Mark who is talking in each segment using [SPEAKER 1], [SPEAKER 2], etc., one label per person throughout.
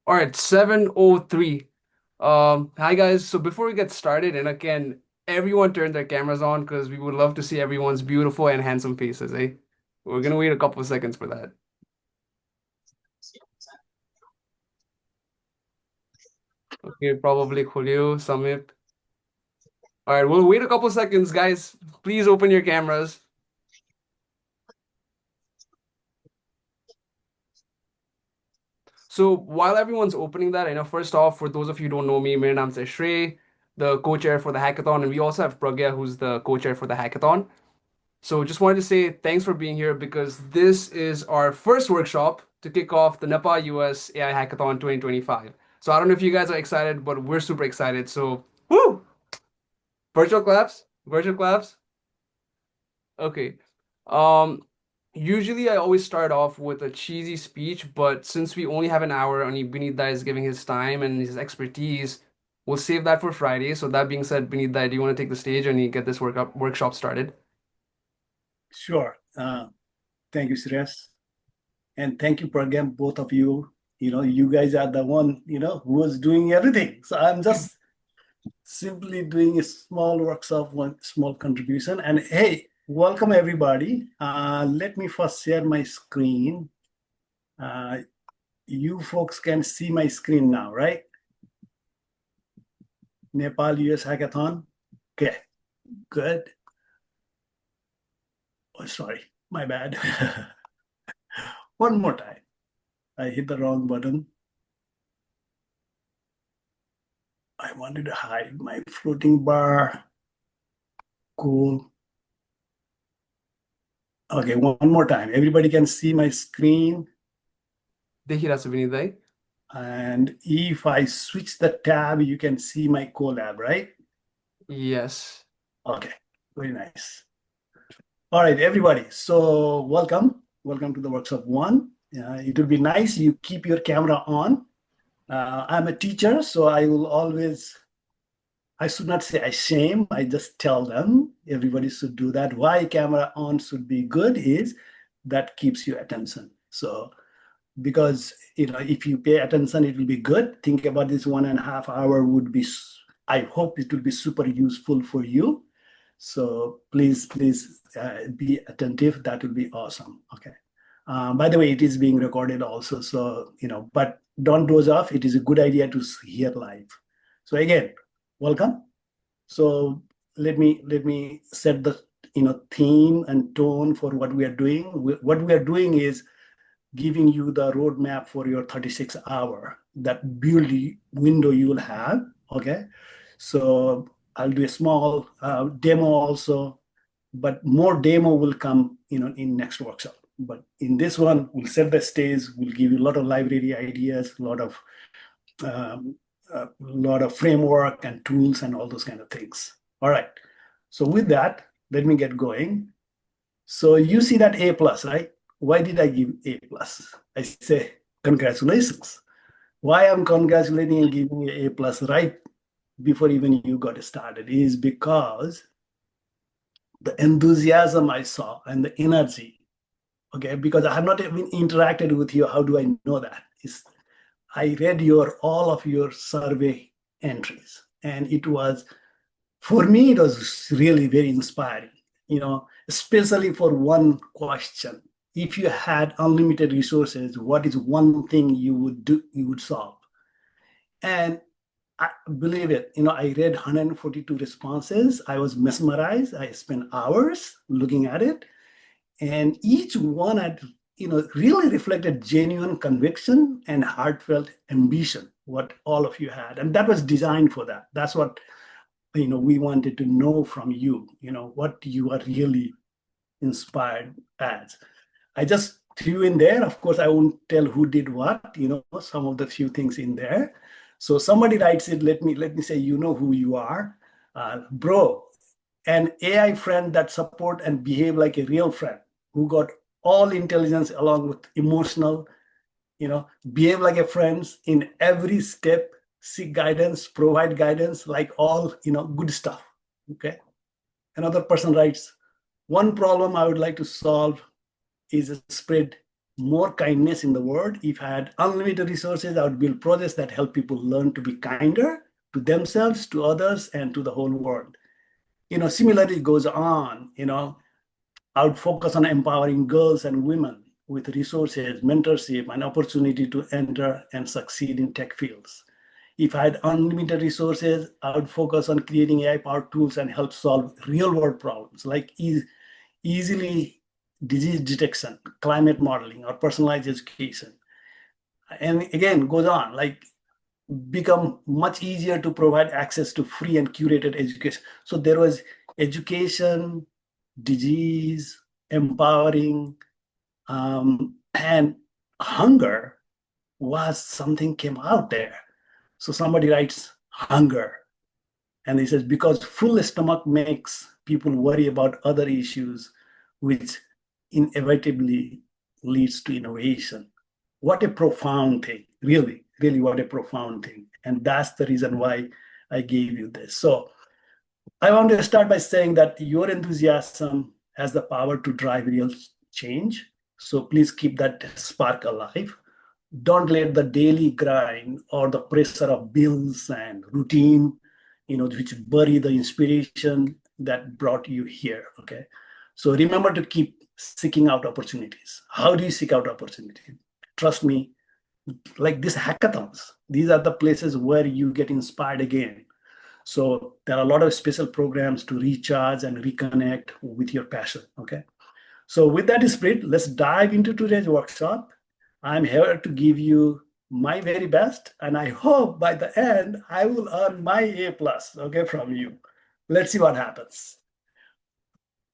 [SPEAKER 1] All right, 7:03. Hi guys. So before we get started, and again, everyone turn their cameras on because we would love to see everyone's beautiful and handsome faces, eh? We're gonna wait a couple of seconds for that. Okay, probably Julio, Samit. All right, we'll wait a couple of seconds, guys. Please open your cameras. So while everyone's opening that, I know first off, for those of you who don't know me, my name is Shrey, the co-chair for the hackathon, and we also have Pragya, who's the co-chair for the hackathon. So just wanted to say thanks for being here because this is our first workshop to kick off the Nepal-US AI Hackathon 2025. So I don't know if you guys are excited, but we're super excited. So woo! Virtual claps, virtual claps. Okay. Um, Usually I always start off with a cheesy speech, but since we only have an hour, only Binit is giving his time and his expertise, we'll save that for Friday. So that being said, Binit, do you want to take the stage and you get this workshop started?
[SPEAKER 2] Sure. Thank you, Suresh. And thank you, Pragam, both of you. You guys are the one, who was doing everything. So I'm just simply doing a small workshop, one small contribution. And hey, welcome everybody. Let me first share my screen. Uh, you folks can see my screen now, right? Nepal-US Hackathon. Okay, good. Oh, sorry, my bad. One more time. I hit the wrong button. I wanted to hide my floating bar. Cool. Okay, one more time. Everybody can see my screen.
[SPEAKER 1] देखिए रहा Binit.
[SPEAKER 2] And if I switch the tab, you can see my Colab, right?
[SPEAKER 1] Yes.
[SPEAKER 2] Okay, very nice. All right, everybody. So welcome. Welcome to the workshop one. It will be nice you keep your camera on. I'm a teacher, so I should not say I shame, I just tell them everybody should do that. Why camera on should be good is that keeps your attention. So because if you pay attention, it will be good. Think about this 1.5 hour would be, I hope it will be super useful for you. So please be attentive. That will be awesome. Okay. By the way, it is being recorded also. So, but don't doze off. It is a good idea to hear live. So again, welcome. So let me set the theme and tone for what we are doing. What we are doing is giving you the roadmap for your 36 hour, that beauty window you will have. Okay. So I'll do a small demo also, but more demo will come, in next workshop. But in this one, we'll set the stage. We'll give you a lot of library ideas, um, a lot of framework and tools and all those kind of things. All right. So with that, let me get going. So you see that A plus, right? Why did I give A plus? I say congratulations. Why I'm congratulating and giving you A plus right before even you got started is because the enthusiasm I saw and the energy. Okay, because I have not even interacted with you. How do I know that? I read your all of your survey entries, and it was, for me, it was really very inspiring. Especially for one question: if you had unlimited resources, what is one thing you would do? You would solve, and I believe it. I read 142 responses. I was mesmerized. I spent hours looking at it, and each one had really reflected genuine conviction and heartfelt ambition, what all of you had, and that was designed for that. That's what we wanted to know from you, what you are really inspired as. I just threw in there. Of course, I won't tell who did what, some of the few things in there. So somebody writes it, let me say, who you are. Bro, an AI friend that support and behave like a real friend, who got all intelligence along with emotional, behave like a friends in every step, seek guidance, provide guidance, like all, good stuff. Okay. Another person writes, one problem I would like to solve is spread more kindness in the world. If I had unlimited resources, I would build projects that help people learn to be kinder to themselves, to others, and to the whole world. Similarly, it goes on, I would focus on empowering girls and women with resources, mentorship, and opportunity to enter and succeed in tech fields. If I had unlimited resources, I would focus on creating AI-powered tools and help solve real-world problems like easily disease detection, climate modeling, or personalized education. And again, goes on, like become much easier to provide access to free and curated education. So there was education, disease, empowering, and hunger was something came out there. So somebody writes hunger, and he says, because full stomach makes people worry about other issues, which inevitably leads to innovation. What a profound thing, really, really, what a profound thing. And that's the reason why I gave you this. So I want to start by saying that your enthusiasm has the power to drive real change. So please keep that spark alive. Don't let the daily grind or the pressure of bills and routine, which bury the inspiration that brought you here. Okay. So remember to keep seeking out opportunities. How do you seek out opportunity? Trust me, like these hackathons, these are the places where you get inspired again. So there are a lot of special programs to recharge and reconnect with your passion. Okay. So with that spirit, let's dive into today's workshop. I'm here to give you my very best, and I hope by the end I will earn my A plus, okay, from you. Let's see what happens.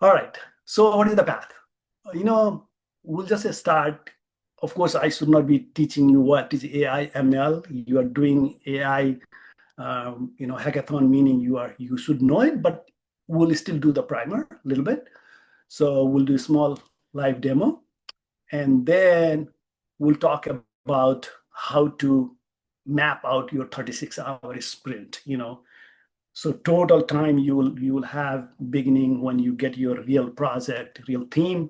[SPEAKER 2] All right. So what is the path? We'll just start. Of course, I should not be teaching you what is AI ML. You are doing AI, hackathon, meaning you should know it, but we'll still do the primer a little bit. So we'll do a small live demo, and then we'll talk about how to map out your 36-hour sprint. So total time you will have beginning when you get your real project, real team,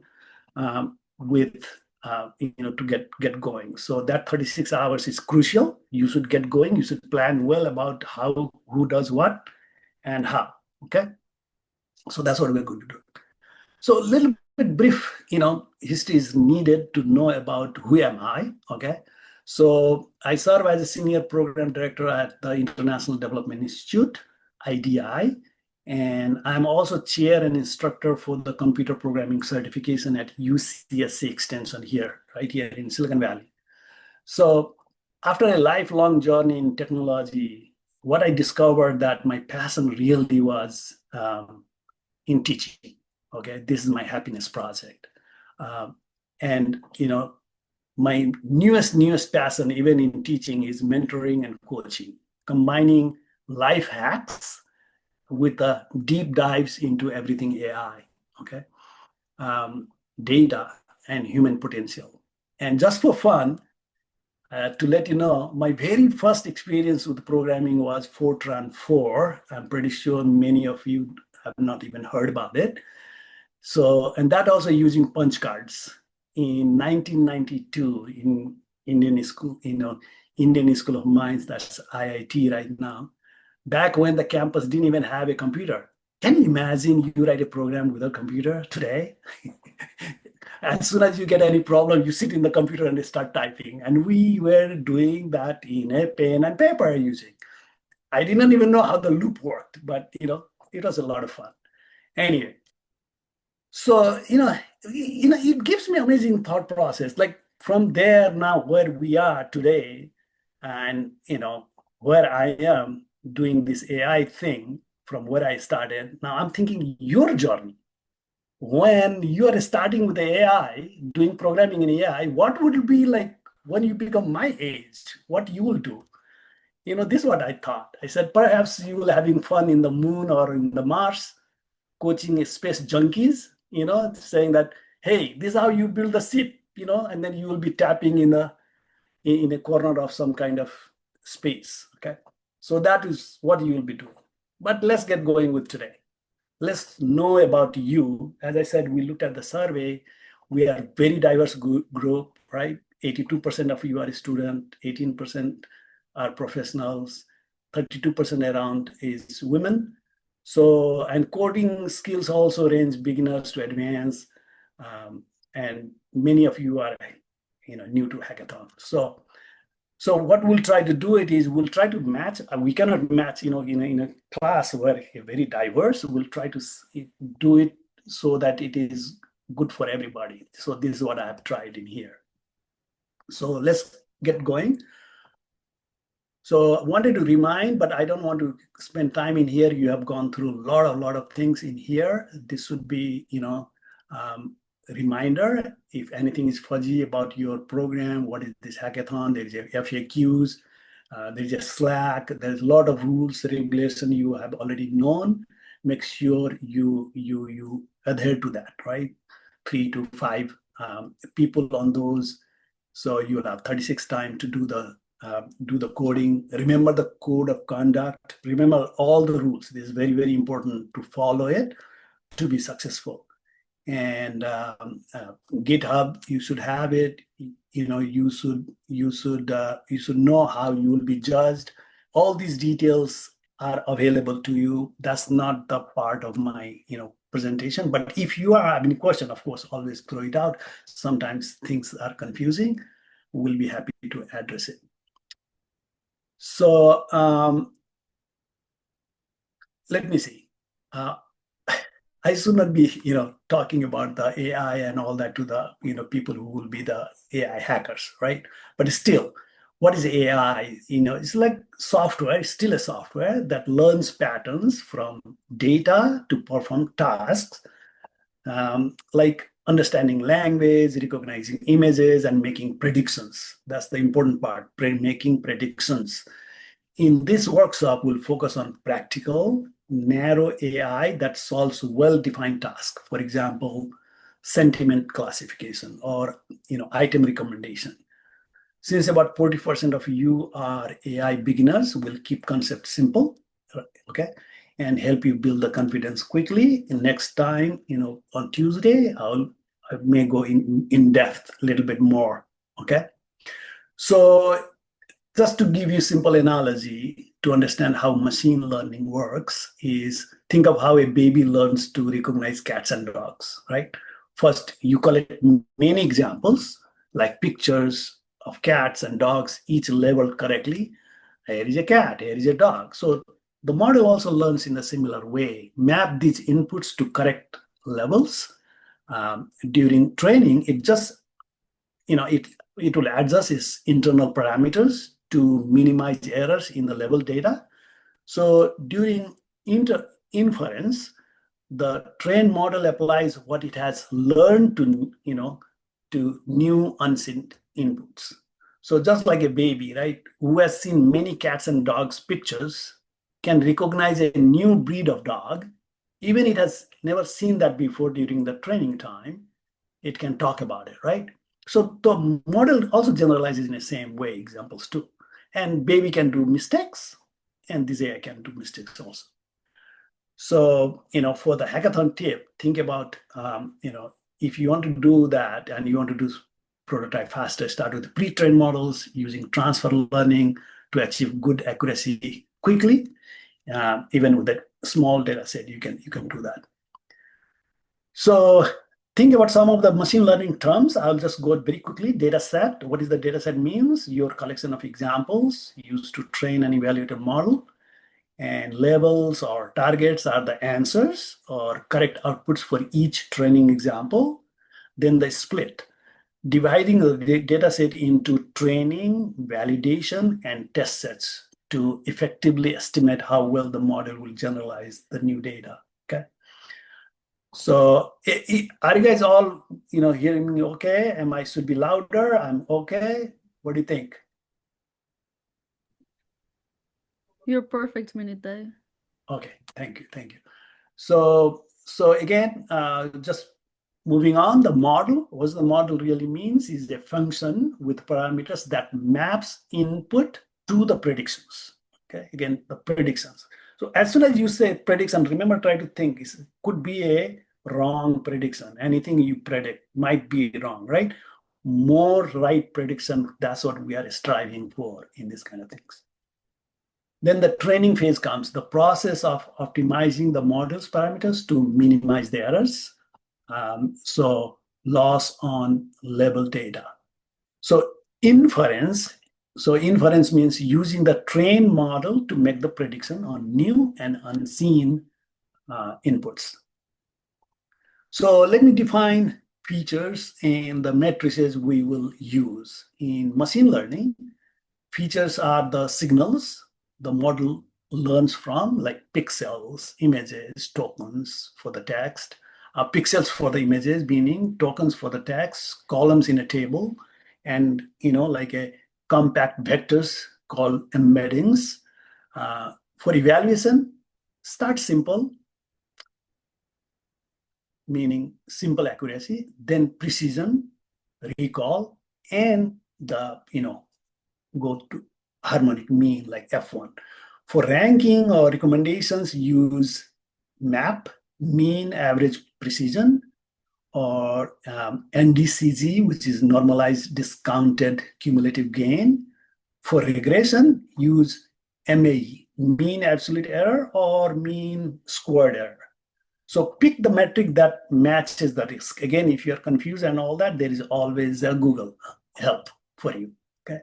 [SPEAKER 2] with to get going. So that 36 hours is crucial. You should get going. You should plan well about who does what and how. Okay. So that's what we're going to do. So a little bit brief, history is needed to know about who am I, okay? So I serve as a senior program director at the International Development Institute, IDI, and I'm also chair and instructor for the computer programming certification at UCSC Extension here, right here in Silicon Valley. So after a lifelong journey in technology, what I discovered that my passion really was in teaching. Okay, this is my happiness project. And my newest passion, even in teaching, is mentoring and coaching, combining life hacks with the deep dives into everything AI, okay, data and human potential. And just for fun, to let you know, my very first experience with programming was Fortran 4. I'm pretty sure many of you have not even heard about it. So, and that also using punch cards in 1992 in Indian School, Indian School of Mines, that's IIT right now, back when the campus didn't even have a computer. Can you imagine you write a program with a computer today? As soon as you get any problem, you sit in the computer and start typing. And we were doing that in a pen and paper using. I didn't even know how the loop worked, but it was a lot of fun. Anyway, so it gives me amazing thought process. Like from there now where we are today, and where I am doing this AI thing from where I started. Now I'm thinking your journey when you are starting with AI, doing programming in AI, what would it be like when you become my age? What you will do? This is what I thought. I said, perhaps you will having fun in the moon or in the Mars, coaching space junkies, saying that, hey, this is how you build the ship, and then you will be tapping in a corner of some kind of space. Okay. So that is what you will be doing. But let's get going with today. Let's know about you. As I said, we looked at the survey. We are a very diverse group. right? 82% of you are a student, 18% are professionals, 32% around is women. So, and coding skills also range beginners to advanced, and many of you are, new to hackathon. So what we'll try to do it is we'll try to match. We cannot match, in a class where very diverse. We'll try to do it so that it is good for everybody. So this is what I have tried in here. So let's get going. So I wanted to remind, but I don't want to spend time in here. You have gone through a lot of things in here. This would be, reminder. If anything is fuzzy about your program, what is this hackathon? There is a FAQs, there's a Slack. There's a lot of rules, regulation you have already known. Make sure you adhere to that, right? 3 to 5 people on those. So you'll have 36 time to do the coding. Remember the code of conduct. Remember all the rules. This is very important to follow it to be successful. And GitHub, you should have it. You should know how you will be judged. All these details are available to you. That's not the part of my presentation. But if you are having a question, of course, always throw it out. Sometimes things are confusing. We'll be happy to address it. So let me see. I should not be, talking about the AI and all that to the, people who will be the AI hackers, right? But still, what is AI? It's like software. It's still a software that learns patterns from data to perform tasks, like understanding language, recognizing images, and making predictions. That's the important part, making predictions. In this workshop, we'll focus on practical, narrow AI that solves well-defined tasks. For example, sentiment classification or item recommendation. Since about 40% of you are AI beginners, we'll keep concepts simple, okay, and help you build the confidence quickly. And next time, on Tuesday, I may go in depth a little bit more, okay? So just to give you a simple analogy to understand how machine learning works is think of how a baby learns to recognize cats and dogs, right? First, you collect many examples like pictures of cats and dogs, each labeled correctly. Here is a cat, here is a dog. So the model also learns in a similar way. Map these inputs to correct levels. During training, it just, it will adjust its internal parameters to minimize errors in the level data. So during inference, the trained model applies what it has learned to new unseen inputs. So just like a baby, right, who has seen many cats and dogs pictures can recognize a new breed of dog, even it has never seen that before during the training time, it can talk about it, right? So the model also generalizes in the same way, examples too. And baby can do mistakes, and this AI can do mistakes also. So, for the hackathon tip, think about, if you want to do that and you want to do prototype faster, start with pre-trained models using transfer learning to achieve good accuracy quickly. Even with that small data set, you can do that. So think about some of the machine learning terms. I'll just go very quickly. Data set. What is the data set means? Your collection of examples used to train and evaluate a model. And labels or targets are the answers or correct outputs for each training example. Then the split, dividing the data set into training, validation, and test sets to effectively estimate how well the model will generalize the new data, okay? So are you guys all, hearing me okay? Am I should be louder? I'm okay. What do you think?
[SPEAKER 3] You're perfect, Binit.
[SPEAKER 2] Okay, thank you. So again, just moving on, the model, what the model really means is a function with parameters that maps input to the predictions. Okay, again, the predictions. So as soon as you say prediction, remember, try to think, it could be a wrong prediction. Anything you predict might be wrong, right? more right prediction. That's what we are striving for in these kind of things. Then the training phase comes, the process of optimizing the model's parameters to minimize the errors. So loss on label data. So inference means using the trained model to make the prediction on new and unseen inputs. So let me define features and the matrices we will use. In machine learning, features are the signals the model learns from, like pixels, images, tokens for the text, pixels for the images, meaning tokens for the text, columns in a table, and like a compact vectors called embeddings. For evaluation, start simple, meaning simple accuracy, then precision, recall, and the go to harmonic mean like F1. For ranking or recommendations, use MAP, mean average precision, or NDCG, which is normalized discounted cumulative gain. For regression, use MAE, mean absolute error or mean squared error. So pick the metric that matches the risk. Again, if you're confused and all that, there is always a Google help for you. Okay.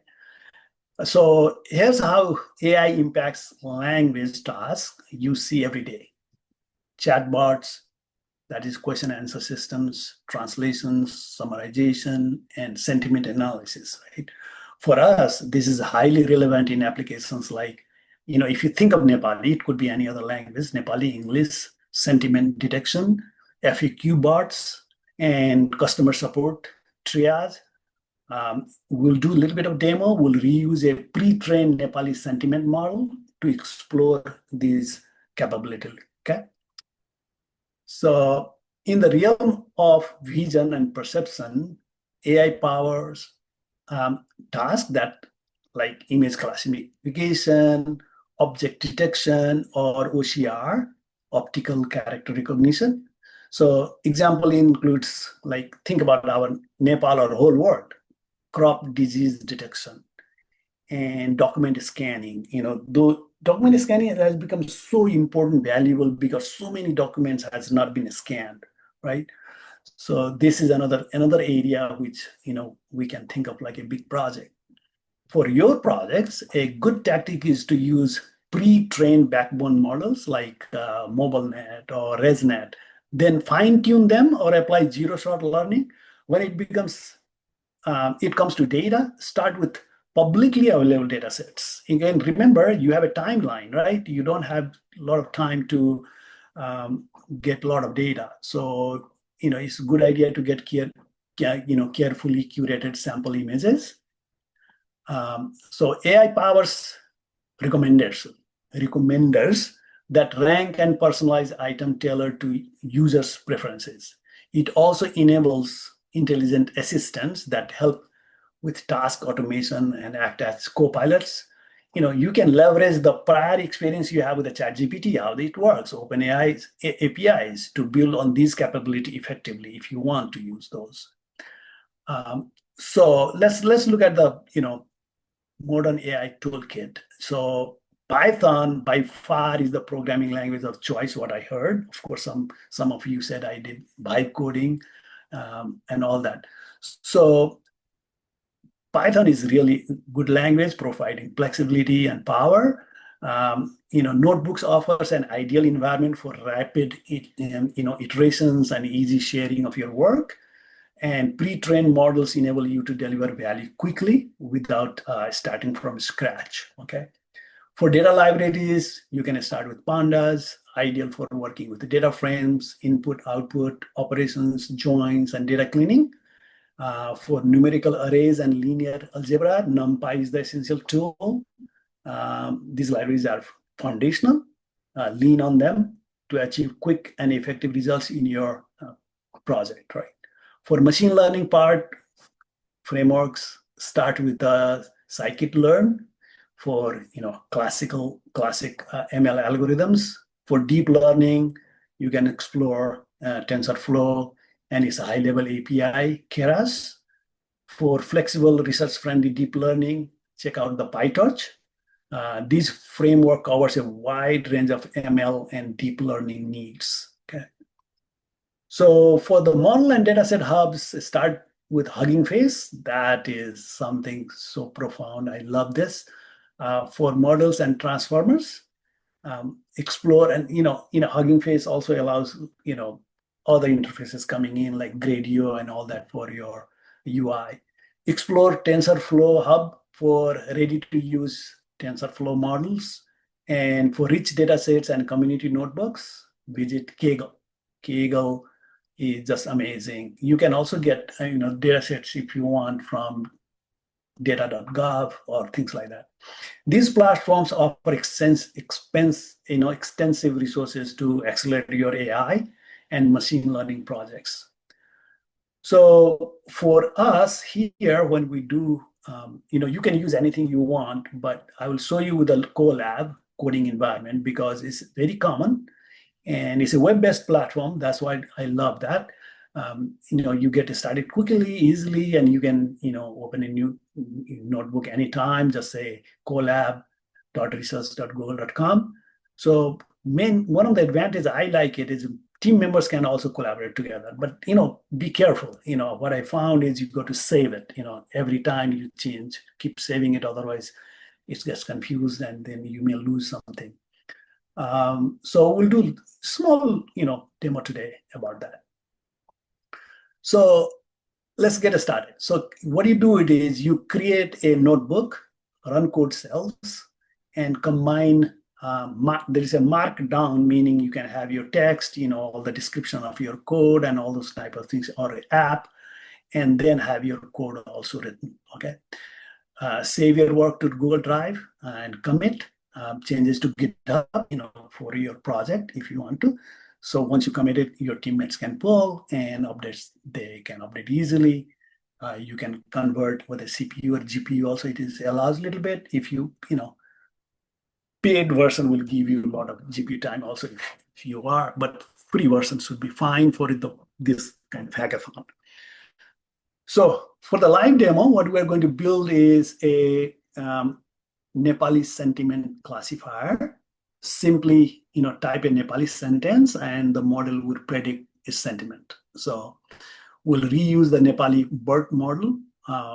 [SPEAKER 2] So here's how AI impacts language tasks you see every day. Chatbots, that is question and answer systems, translations, summarization, and sentiment analysis, right? For us, this is highly relevant in applications like, if you think of Nepali, it could be any other language, Nepali, English, sentiment detection, FAQ bots, and customer support triage. We'll do a little bit of demo. We'll reuse a pre-trained Nepali sentiment model to explore these capabilities, okay? So in the realm of vision and perception, AI powers tasks that like image classification, object detection, or OCR, optical character recognition. So example includes, like, think about our Nepal or whole world, crop disease detection and document scanning. Though document scanning has become so important, valuable, because so many documents has not been scanned, right? So this is another area which we can think of like a big project. For your projects, a good tactic is to use pre-trained backbone models like MobileNet or ResNet, then fine-tune them or apply zero-shot learning. When it comes to data, start with publicly available data sets. Again, remember, you have a timeline, right? You don't have a lot of time to get a lot of data. So, it's a good idea to get carefully curated sample images. So AI powers recommenders that rank and personalize item tailored to users' preferences. It also enables intelligent assistants that help with task automation and act as co-pilots. You can leverage the prior experience you have with the ChatGPT, how it works, OpenAI APIs, to build on these capabilities effectively if you want to use those. So let's look at the modern AI toolkit. So Python by far is the programming language of choice, what I heard. Of course, some of you said I did vibe coding and all that. So Python is really good language, providing flexibility and power. Notebooks offers an ideal environment for rapid iterations and easy sharing of your work. And pre-trained models enable you to deliver value quickly without starting from scratch, okay? For data libraries, you can start with pandas, ideal for working with the data frames, input, output, operations, joins, and data cleaning. For numerical arrays and linear algebra, NumPy is the essential tool. These libraries are foundational. Lean on them to achieve quick and effective results in your project, right? For machine learning part, frameworks start with scikit-learn for classic ML algorithms. For deep learning, you can explore TensorFlow and its high-level API, Keras. For flexible, research-friendly deep learning, check out the PyTorch. This framework covers a wide range of ML and deep learning needs. Okay. So for the model and dataset hubs, start with Hugging Face. That is something so profound. I love this. For models and transformers, explore, and Hugging Face also allows other interfaces coming in like Gradio and all that for your UI. Explore TensorFlow Hub for ready-to-use TensorFlow models, and for rich data sets and community notebooks, visit Kaggle. Kaggle is just amazing. You can also get data sets if you want from data.gov or things like that. These platforms offer extensive resources to accelerate your AI and machine learning projects. So for us here, when we do, you can use anything you want, but I will show you the Colab coding environment because it's very common and it's a web-based platform. That's why I love that. You get started quickly, easily, and you can, open a new notebook anytime. Just say colab.research.google.com. So one of the advantages I like it is team members can also collaborate together. But be careful. What I found is you got to save it. Every time you change, keep saving it. Otherwise, it gets confused, and then you may lose something. So we'll do small, demo today about that. So let's get started. So what you do it is you create a notebook, run code cells, and combine. There is a markdown, meaning you can have your text, all the description of your code and all those type of things, or an app, and then have your code also written. Okay. Save your work to Google Drive and commit changes to GitHub, for your project if you want to. So once you commit it, your teammates can pull and updates. They can update easily. You can convert with a CPU or GPU. Also, it allows a little bit. If paid version will give you a lot of GPU time. Also, if you are, but free version should be fine for this kind of hackathon. So for the live demo, what we're going to build is a Nepali sentiment classifier. Simply, type a Nepali sentence and the model would predict its sentiment. So we'll reuse the Nepali BERT model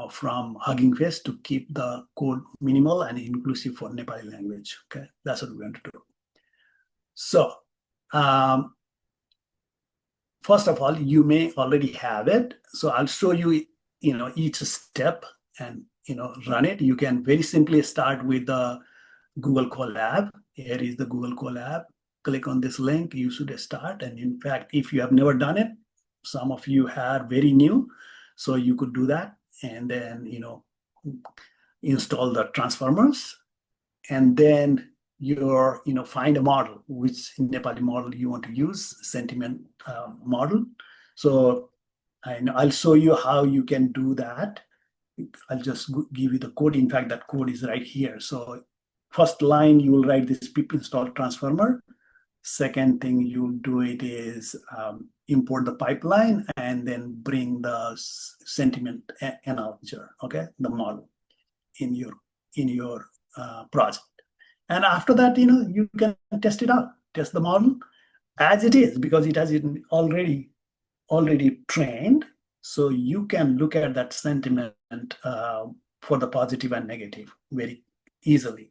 [SPEAKER 2] from Hugging Face to keep the code minimal and inclusive for Nepali language. Okay, that's what we're going to do. So first of all, you may already have it. So I'll show you, each step and run it. You can very simply start with the Google Colab. Here is the Google Colab. Click on this link. You should start. And in fact, if you have never done it, some of you are very new, so you could do that. And then, install the transformers. And then find a model, which Nepali model you want to use, sentiment model. So I'll show you how you can do that. I'll just give you the code. In fact, that code is right here. So first line, you will write this pip install transformer. Second thing you'll do it is import the pipeline and then bring the sentiment analyzer, okay, the model in your project. And after that, you can test it out, test the model as it is, because it has already trained. So you can look at that sentiment for the positive and negative very easily.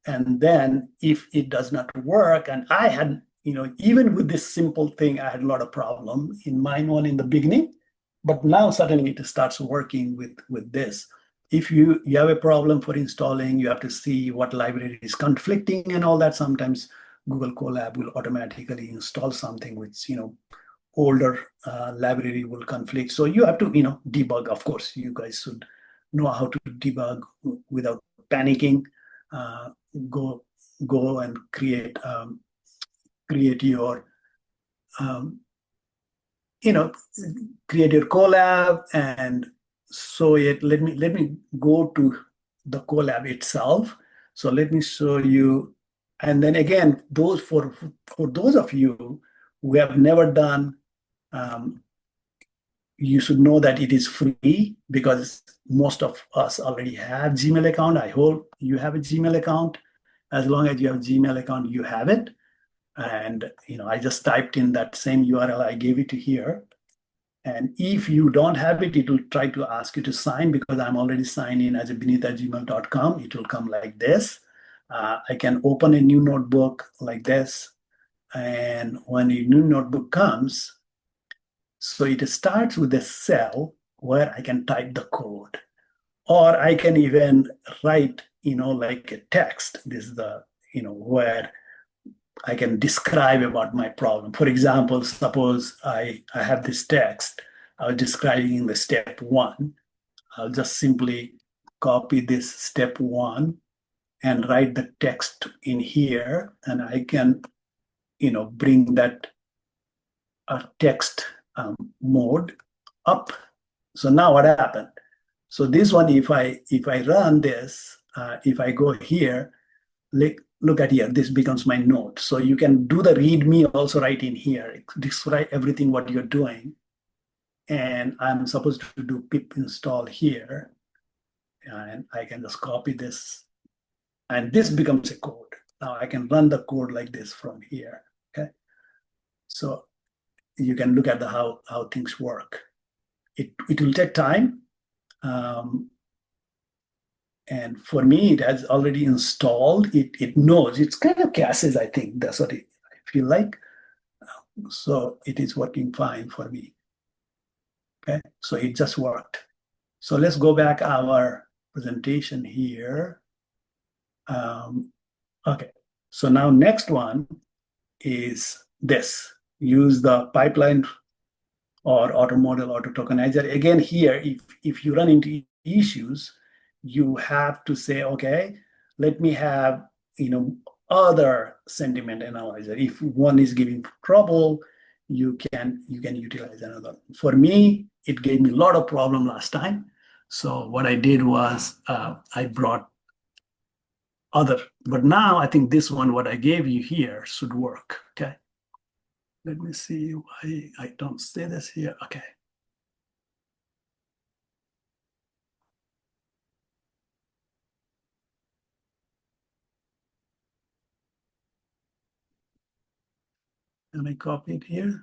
[SPEAKER 2] And then if it does not work, and I had, even with this simple thing, I had a lot of problem in mine one in the beginning, but now suddenly it starts working with this. If you have a problem for installing, you have to see what library is conflicting and all that. Sometimes Google Colab will automatically install something which, older library will conflict. So you have to, debug. Of course, you guys should know how to debug without panicking. Go and create your create your Colab and show it. Let me go to the Colab itself. So let me show you. And then again, for those of you who have never done you should know that it is free because most of us already have Gmail account. I hope you have a Gmail account. As long as you have a Gmail account, you have it. And I just typed in that same URL. I gave it to here. And if you don't have it, it will try to ask you to sign because I'm already signed in as a binit@gmail.com. It will come like this. I can open a new notebook like this. And when a new notebook comes, so it starts with a cell where I can type the code, or I can even write, like a text. This is the, where I can describe about my problem. For example, suppose I have this text. I was describing the step one. I'll just simply copy this step one and write the text in here, and I can, bring that text mode up. So now what happened? So this one, if I run this, if I go here, look at here, this becomes my node. So you can do the README also right in here, describe everything what you're doing. And I'm supposed to do pip install here. And I can just copy this. And this becomes a code. Now I can run the code like this from here. Okay. So you can look at how things work. It will take time. And for me, it has already installed. It knows. It's kind of caches, I think. That's what I feel like. So it is working fine for me. Okay, so it just worked. So let's go back our presentation here. Okay, so now next one is this. Use the pipeline or auto model, auto tokenizer. Again, here, if you run into issues, you have to say, okay, let me have, other sentiment analyzer. If one is giving trouble, you can utilize another. For me, it gave me a lot of problem last time. So what I did was I brought other, but now I think this one, what I gave you here should work, okay? Let me see why I don't say this here, okay. Let me copy it here.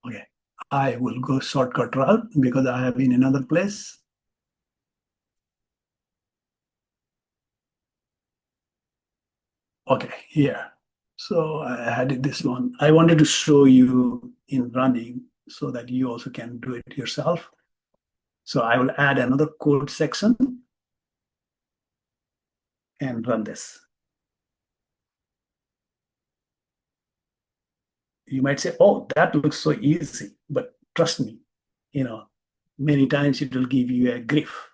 [SPEAKER 2] Okay, I will go shortcut route because I have in another place. Okay, here. So I added this one. I wanted to show you in running so that you also can do it yourself. So I will add another code section and run this. You might say, oh, that looks so easy, but trust me, many times it will give you a grief.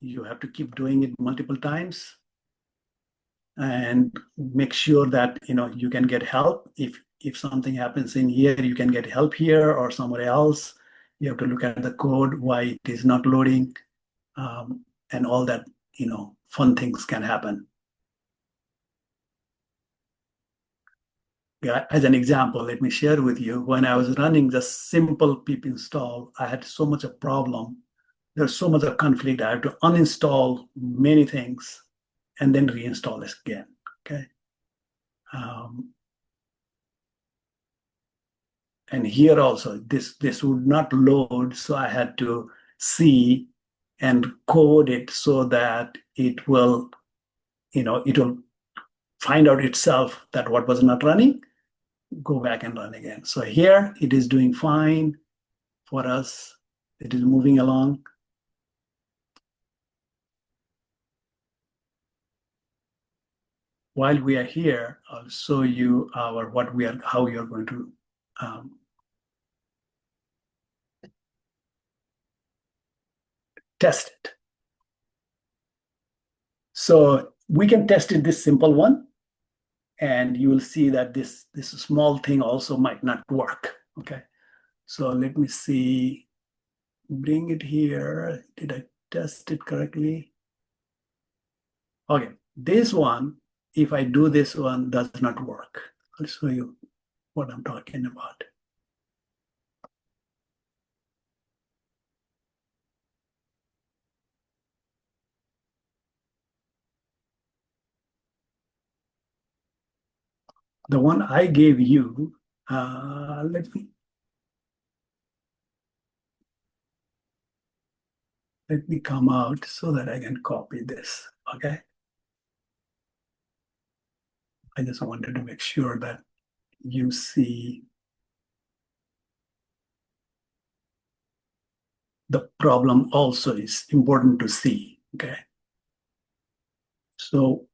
[SPEAKER 2] You have to keep doing it multiple times and make sure that you can get help. If something happens in here, you can get help here or somewhere else. You have to look at the code, why it is not loading, and all that fun things can happen. Yeah, as an example, let me share with you. When I was running the simple pip install, I had so much of problem. There's so much of conflict. I have to uninstall many things and then reinstall this again. Okay. And here also, this would not load, so I had to see and code it so that it will, it will find out itself that what was not running, go back and run again. So here it is doing fine for us. It is moving along. While we are here, I'll show you how you're going to test it. So we can test it this simple one, and you will see that this small thing also might not work. Okay, so let me see, bring it here. Did I test it correctly? Okay, this one, if I do this one, does not work. I'll show you what I'm talking about. The one I gave you, let me come out so that I can copy this, okay? I just wanted to make sure that you see the problem also is important to see, okay? So,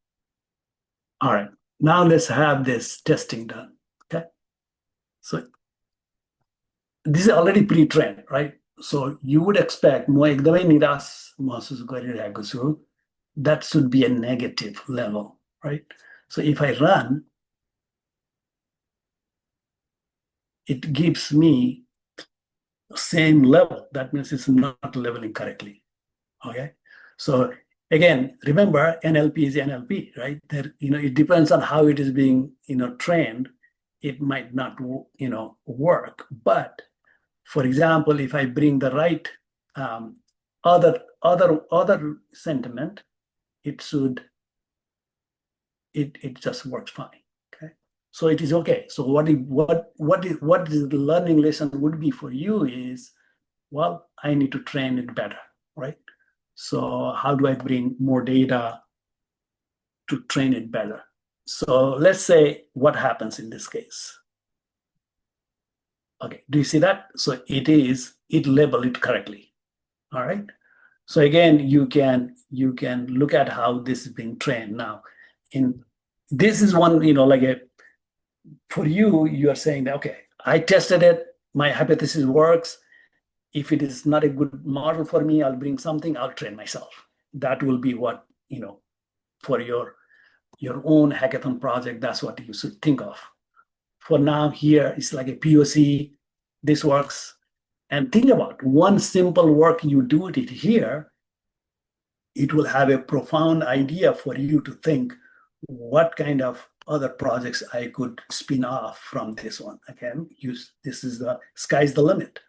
[SPEAKER 2] all right, now let's have this testing done, okay? So this is already pre-trained, right? So you would expect म एकदमै निराश महसुस गरिरहेको छु. That should be a negative level, right? So if I run, it gives me same level. That means it's not leveling correctly. Okay. So again, remember NLP is NLP, right? There, it depends on how it is being, trained. It might not, work. But for example, if I bring the right other sentiment, it just works fine. Okay. So it is okay. So what is the learning lesson would be for you is, well, I need to train it better, right? So how do I bring more data to train it better? So let's say what happens in this case. Okay, do you see that? So it label it correctly. All right. So again, you can look at how this is being trained now. This is one, for you are saying that, okay, I tested it, my hypothesis works. If it is not a good model for me, I'll bring something, I'll train myself. That will be what, for your own hackathon project, that's what you should think of. For now, here, it's like a POC, this works. And think about one simple work you do it here, it will have a profound idea for you to think what kind of other projects I could spin off from this one. Again, this is the sky's the limit,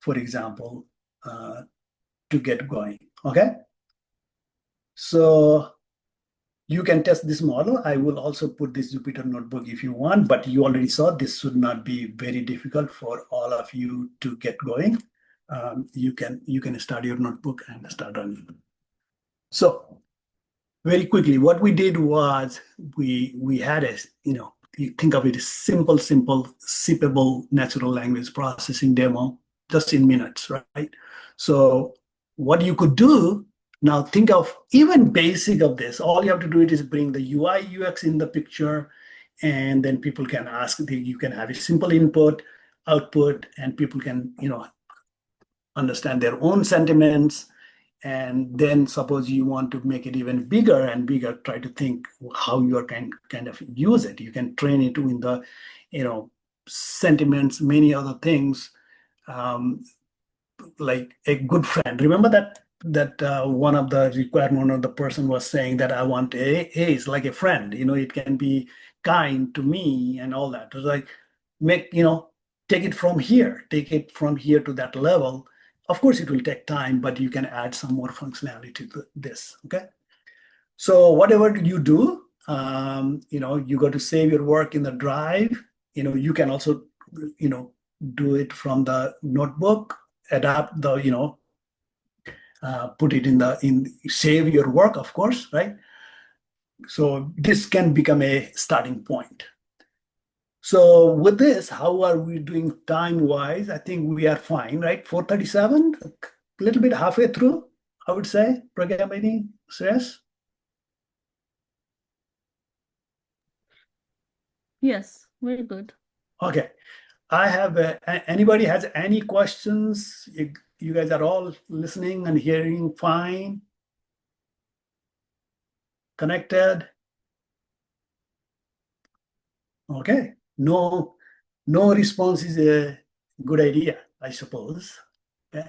[SPEAKER 2] for example, to get going. Okay. So you can test this model. I will also put this Jupyter notebook if you want, but you already saw this should not be very difficult for all of you to get going. You can start your notebook and start running. So very quickly, what we did was we had a, you think of it as simple, shippable natural language processing demo just in minutes, right? So what you could do now, think of even basic of this. All you have to do is bring the UI UX in the picture, and then people can ask. You can have a simple input, output, and people can understand their own sentiments. And then suppose you want to make it even bigger and bigger, try to think how you are kind of use it. You can train it in the, sentiments, many other things, like a good friend. Remember that one of the requirement of the person was saying that I want a is like a friend. It can be kind to me and all that. It's like take it from here to that level. Of course, it will take time, but you can add some more functionality to this. Okay. So whatever you do, you got to save your work in the drive. You can also, do it from the notebook, adapt the, put it save your work, of course, right? So this can become a starting point. So with this, how are we doing time-wise? I think we are fine, right? 4:37, a little bit halfway through, I would say, programming stress.
[SPEAKER 3] Yes, very good.
[SPEAKER 2] Okay. I have, anybody has any questions? You guys are all listening and hearing fine? Connected? Okay. No response is a good idea, I suppose. Okay.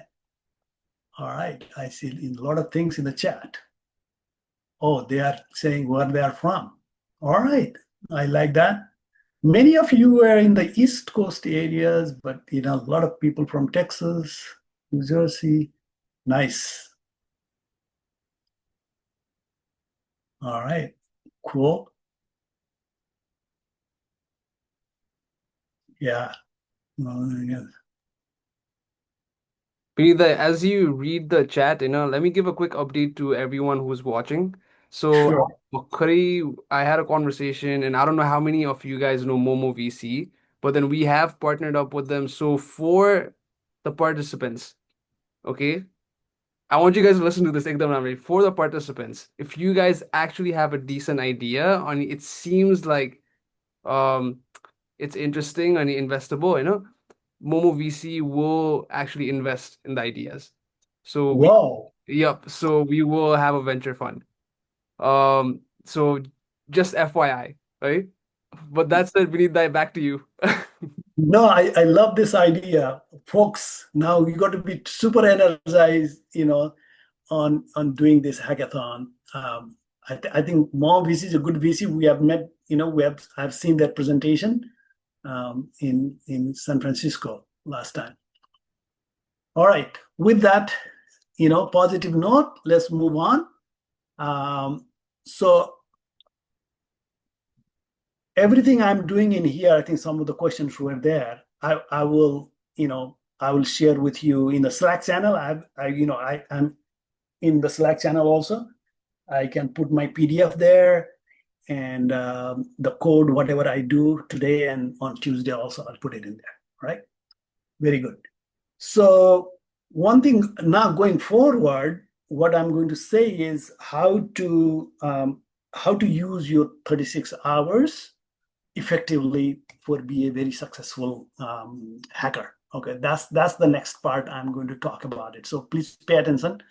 [SPEAKER 2] All right. I see a lot of things in the chat. Oh, they are saying where they are from. All right. I like that. Many of you are in the East Coast areas, but a lot of people from Texas, New Jersey. Nice. All right. Cool. Yeah. Yeah.
[SPEAKER 1] Binit, as you read the chat, let me give a quick update to everyone who's watching. So,
[SPEAKER 2] Sure.
[SPEAKER 1] Khari, I had a conversation, and I don't know how many of you guys know Momo VC, but then we have partnered up with them. So, for the participants, okay, I want you guys to listen to this ekdam Ramri. For the participants, if you guys actually have a decent idea on it seems like um it's interesting and investable, Momo VC will actually invest in the ideas. So
[SPEAKER 2] Wow.
[SPEAKER 1] so we will have a venture fund. So just FYI, right? But that's it, we need that back to you.
[SPEAKER 2] No, I love this idea. Folks, now you got to be super energized, on doing this hackathon. I think Mom VC is a good VC. We have met, I've seen that presentation in San Francisco last time. All right. With that, positive note, let's move on. So everything I'm doing in here, I think some of the questions were there. I will, I will share with you in the Slack channel. I'm in the Slack channel also. I can put my PDF there and the code, whatever I do today and on Tuesday also, I'll put it in there, right? Very good. So one thing now going forward, what I'm going to say is how to use your 36 hours effectively for be a very successful hacker. Okay, that's the next part I'm going to talk about it. So please pay attention.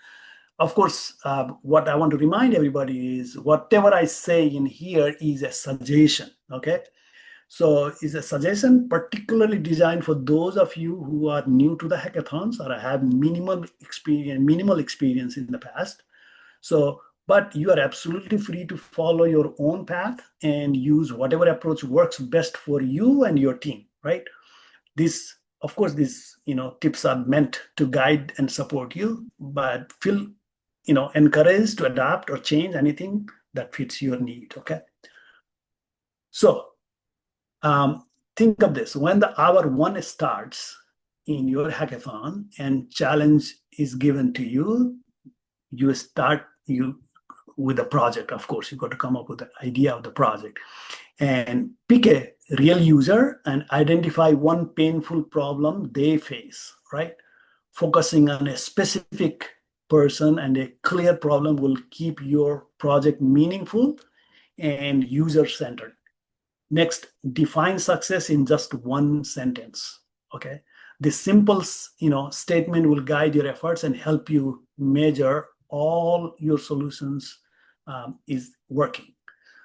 [SPEAKER 2] Of course, what I want to remind everybody is whatever I say in here is a suggestion. Okay, so it's a suggestion particularly designed for those of you who are new to the hackathons or have minimal experience in the past. So, but you are absolutely free to follow your own path and use whatever approach works best for you and your team, right? This, of course, these tips are meant to guide and support you, but feel encouraged to adapt or change anything that fits your need. Okay. So think of this: when the hour one starts in your hackathon and challenge is given to you, you start with a project. Of course, you got to come up with the idea of the project and pick a real user and identify one painful problem they face, right? Focusing on a specific person and a clear problem will keep your project meaningful and user-centered. Next, define success in just one sentence. Okay. This simple, statement will guide your efforts and help you measure all your solutions is working.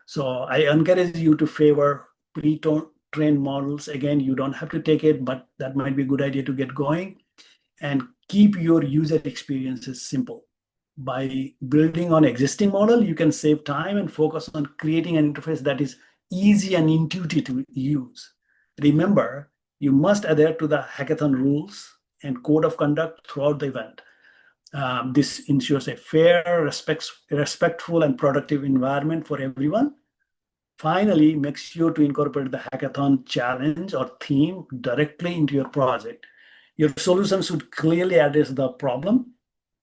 [SPEAKER 2] So I encourage you to favor pre-trained models. Again, you don't have to take it, but that might be a good idea to get going. And keep your user experiences simple. By building on existing model, you can save time and focus on creating an interface that is easy and intuitive to use. Remember, you must adhere to the hackathon rules and code of conduct throughout the event. This ensures a fair, respectful, and productive environment for everyone. Finally, make sure to incorporate the hackathon challenge or theme directly into your project. Your solution should clearly address the problem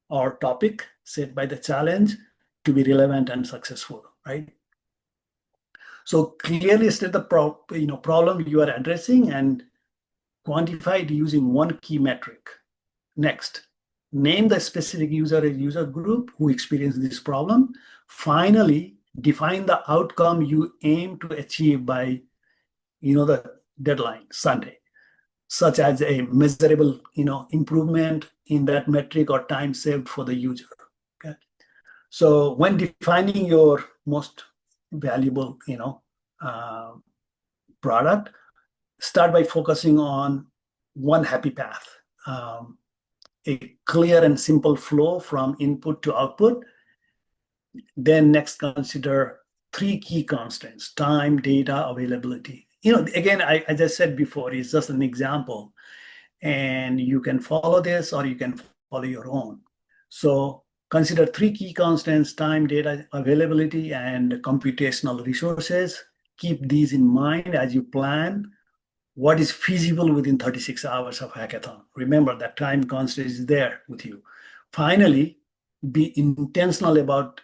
[SPEAKER 2] or topic set by the challenge to be relevant and successful, right? So clearly state the problem you are addressing and quantify it using one key metric. Next, name the specific user or user group who experienced this problem. Finally, define the outcome you aim to achieve by, the deadline, Sunday, such as a measurable, improvement in that metric or time saved for the user. Okay. So when defining your most valuable, product, start by focusing on one happy path, a clear and simple flow from input to output. Then next, consider three key constraints: time, data, availability. Again, as I said before, it's just an example, and you can follow this or you can follow your own. So consider three key constants: time, data, availability, and computational resources. Keep these in mind as you plan what is feasible within 36 hours of hackathon. Remember that time constraint is there with you. Finally, be intentional about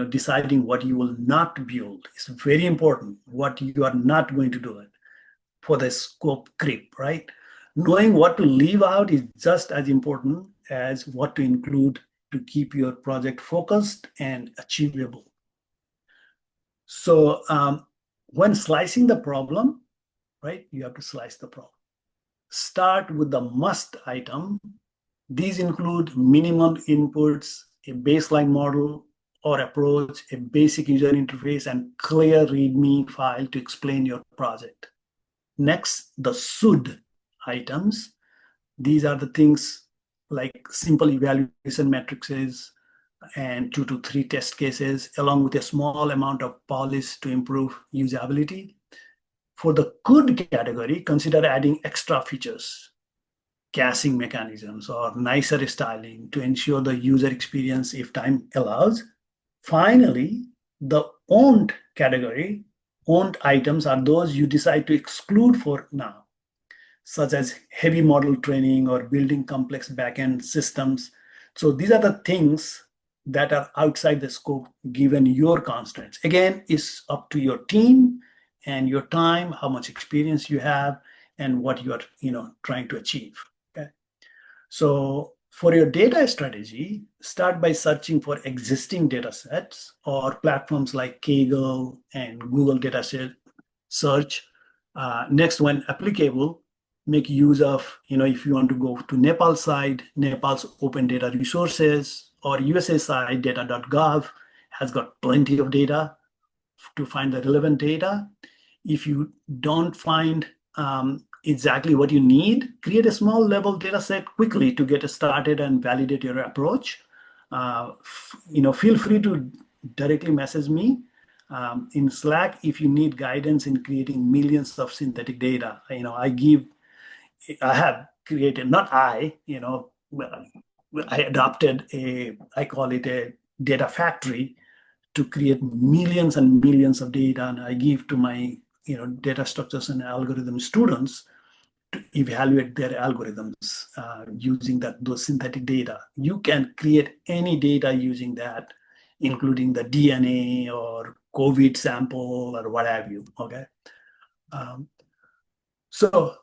[SPEAKER 2] deciding what you will not build. It's very important what you are not going to do it for the scope creep, right? Knowing what to leave out is just as important as what to include to keep your project focused and achievable. So when slicing the problem, right, you have to slice the problem. Start with the must item. These include minimum inputs, a baseline model or approach, a basic user interface, and clear README file to explain your project. Next, the should items. These are the things like simple evaluation matrices and 2 to 3 test cases, along with a small amount of polish to improve usability. For the could category, consider adding extra features, caching mechanisms, or nicer styling to ensure the user experience if time allows. Finally, the owned category, owned items are those you decide to exclude for now, such as heavy model training or building complex backend systems. So these are the things that are outside the scope given your constraints. Again, it's up to your team and your time, how much experience you have, and what you are trying to achieve. Okay. So for your data strategy, start by searching for existing data sets or platforms like Kaggle and Google Dataset Search. Next, when applicable, make use of, if you want to go to Nepal side, Nepal's open data resources, or USA side, data.gov has got plenty of data to find the relevant data. If you don't find exactly what you need, create a small level data set quickly to get started and validate your approach. Feel free to directly message me in Slack if you need guidance in creating millions of synthetic data. I have created, not I adopted I call it a data factory to create millions and millions of data, and I give to my data structures and algorithm students to evaluate their algorithms using those synthetic data. You can create any data using that, including the DNA or COVID sample or what have you. Okay. So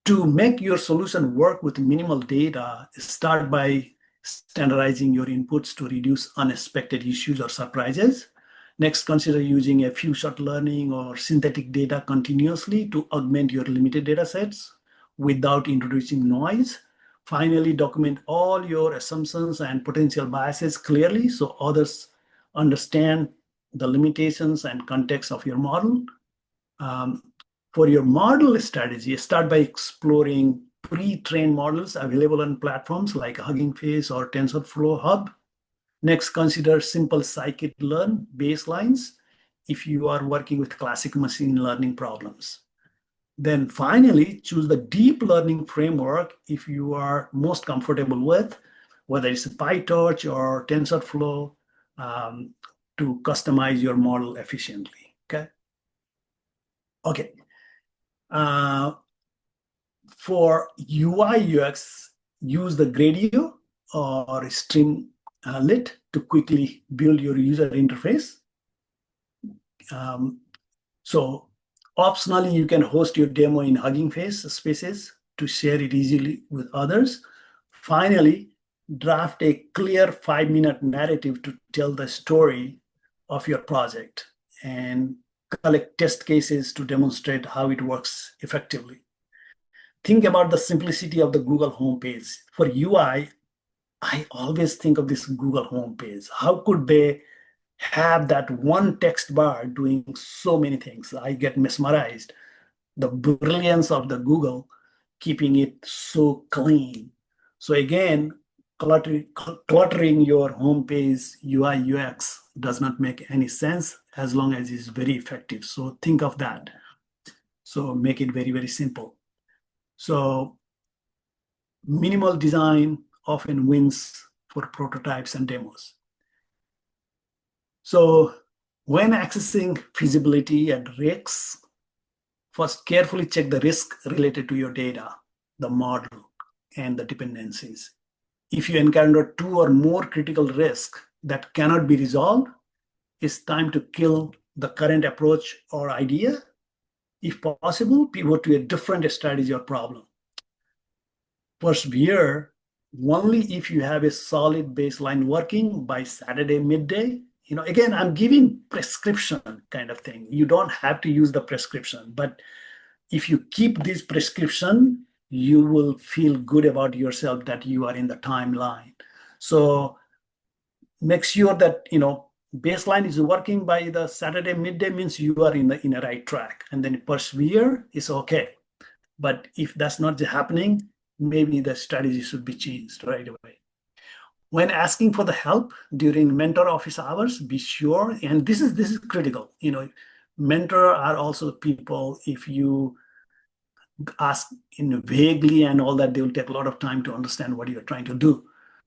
[SPEAKER 2] to make your solution work with minimal data, start by standardizing your inputs to reduce unexpected issues or surprises. Next, consider using a few shot learning or synthetic data continuously to augment your limited data sets without introducing noise. Finally, document all your assumptions and potential biases clearly so others understand the limitations and context of your model. For your model strategy, start by exploring pre-trained models available on platforms like Hugging Face or TensorFlow Hub. Next, consider simple scikit-learn baselines if you are working with classic machine learning problems. Then finally, choose the deep learning framework if you are most comfortable with, whether it's PyTorch or TensorFlow, to customize your model efficiently. Okay. Okay. For UI UX, use the Gradio or Streamlit to quickly build your user interface. So optionally, you can host your demo in Hugging Face spaces to share it easily with others. Finally, draft a clear 5-minute narrative to tell the story of your project and collect test cases to demonstrate how it works effectively. Think about the simplicity of the Google homepage. For UI, I always think of this Google homepage. How could they have that one text bar doing so many things? I get mesmerized. The brilliance of the Google keeping it so clean. So again, cluttering your homepage UI UX does not make any sense as long as it's very effective. So think of that. So make it very, very simple. So minimal design often wins for prototypes and demos. So when accessing feasibility and risks first carefully check the risk related to your data, the model, and the dependencies. If you encounter 2 or more critical risks that cannot be resolved, it's time to kill the current approach or idea. If possible, pivot to a different strategy or problem. Persevere only if you have a solid baseline working by Saturday midday. Again, I'm giving prescription kind of thing. You don't have to use the prescription, but if you keep this prescription, you will feel good about yourself that you are in the timeline. So make sure that baseline is working by the Saturday midday, means you are in a right track, and then persevere is okay. But if that's not happening, maybe the strategy should be changed right away. When asking for the help during mentor office hours, be sure, and this is critical. Mentor are also people, if you ask vaguely and all that, they will take a lot of time to understand what you're trying to do.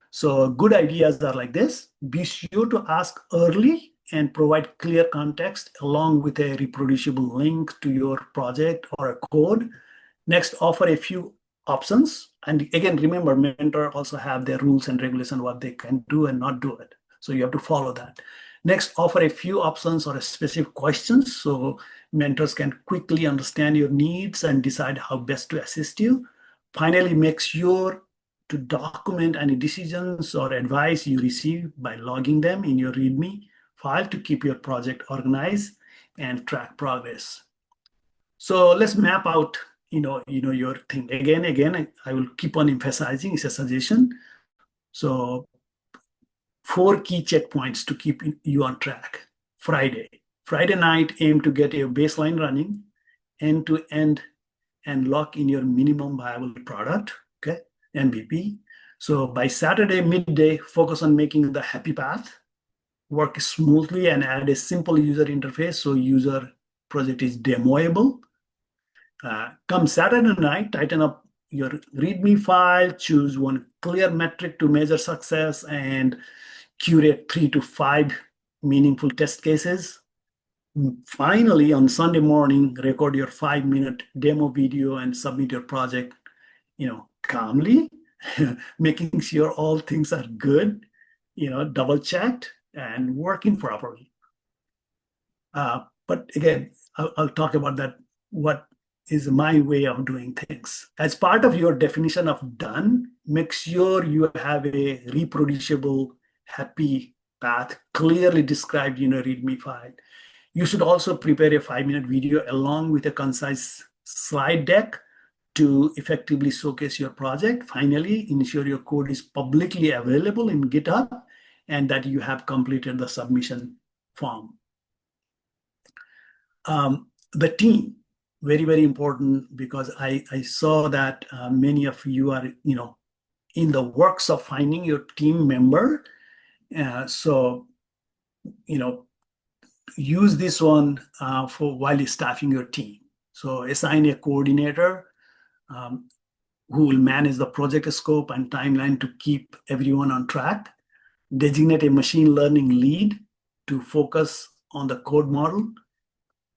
[SPEAKER 2] So good ideas are like this. Be sure to ask early and provide clear context along with a reproducible link to your project or a code. Next, offer a few options. And again, remember, mentor also have their rules and regulations, what they can do and not do it. So you have to follow that. Next, offer a few options or a specific questions so mentors can quickly understand your needs and decide how best to assist you. Finally, make sure to document any decisions or advice you receive by logging them in your README file to keep your project organized and track progress. So let's map out your thing. Again, I will keep on emphasizing, it's a suggestion. So 4 key checkpoints to keep you on track. Friday night, aim to get your baseline running, end to end, and lock in your minimum viable product, okay, MVP. So by Saturday midday, focus on making the happy path work smoothly and add a simple user interface so user project is demoable. Come Saturday night, tighten up your README file, choose one clear metric to measure success, and curate 3 to 5 meaningful test cases. Finally, on Sunday morning, record your 5-minute demo video and submit your project, calmly, making sure all things are good, double checked and working properly. But again, I'll talk about that, what is my way of doing things. As part of your definition of done, make sure you have a reproducible, happy path clearly described in a README file. You should also prepare a 5-minute video along with a concise slide deck to effectively showcase your project. Finally, ensure your code is publicly available in GitHub and that you have completed the submission form. The team, very, very important, because I saw that many of you are, in the works of finding your team member. So, use this one for while you're staffing your team. So assign a coordinator who will manage the project scope and timeline to keep everyone on track. Designate a machine learning lead to focus on the code model,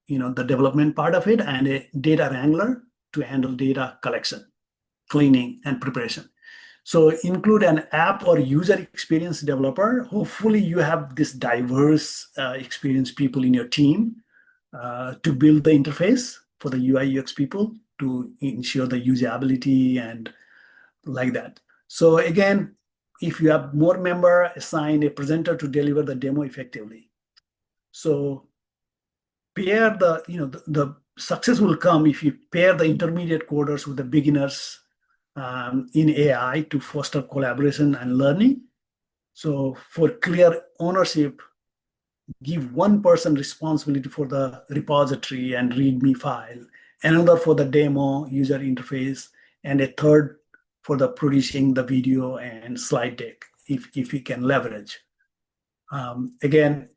[SPEAKER 2] the development part of it, and a data wrangler to handle data collection, cleaning, and preparation. So include an app or user experience developer. Hopefully you have this diverse experienced people in your team to build the interface for the UI UX people to ensure the usability and like that. So again, if you have more member, assign a presenter to deliver the demo effectively. So pair the success will come if you pair the intermediate coders with the beginners in AI to foster collaboration and learning. So for clear ownership, give one person responsibility for the repository and README file, another for the demo user interface, and a third for the producing the video and slide deck, if you can leverage. Again,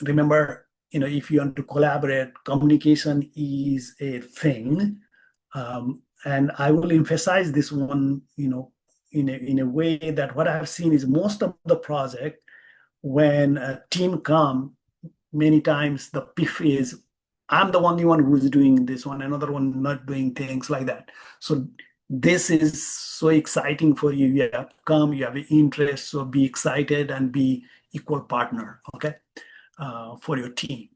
[SPEAKER 2] remember, if you want to collaborate, communication is a thing. And I will emphasize this one, in a way that what I've seen is most of the project, when a team come, many times the PIF is I'm the only one who's doing this one, another one not doing things like that. So this is so exciting for you. You have come, you have an interest, so be excited and be equal partner, okay, for your team.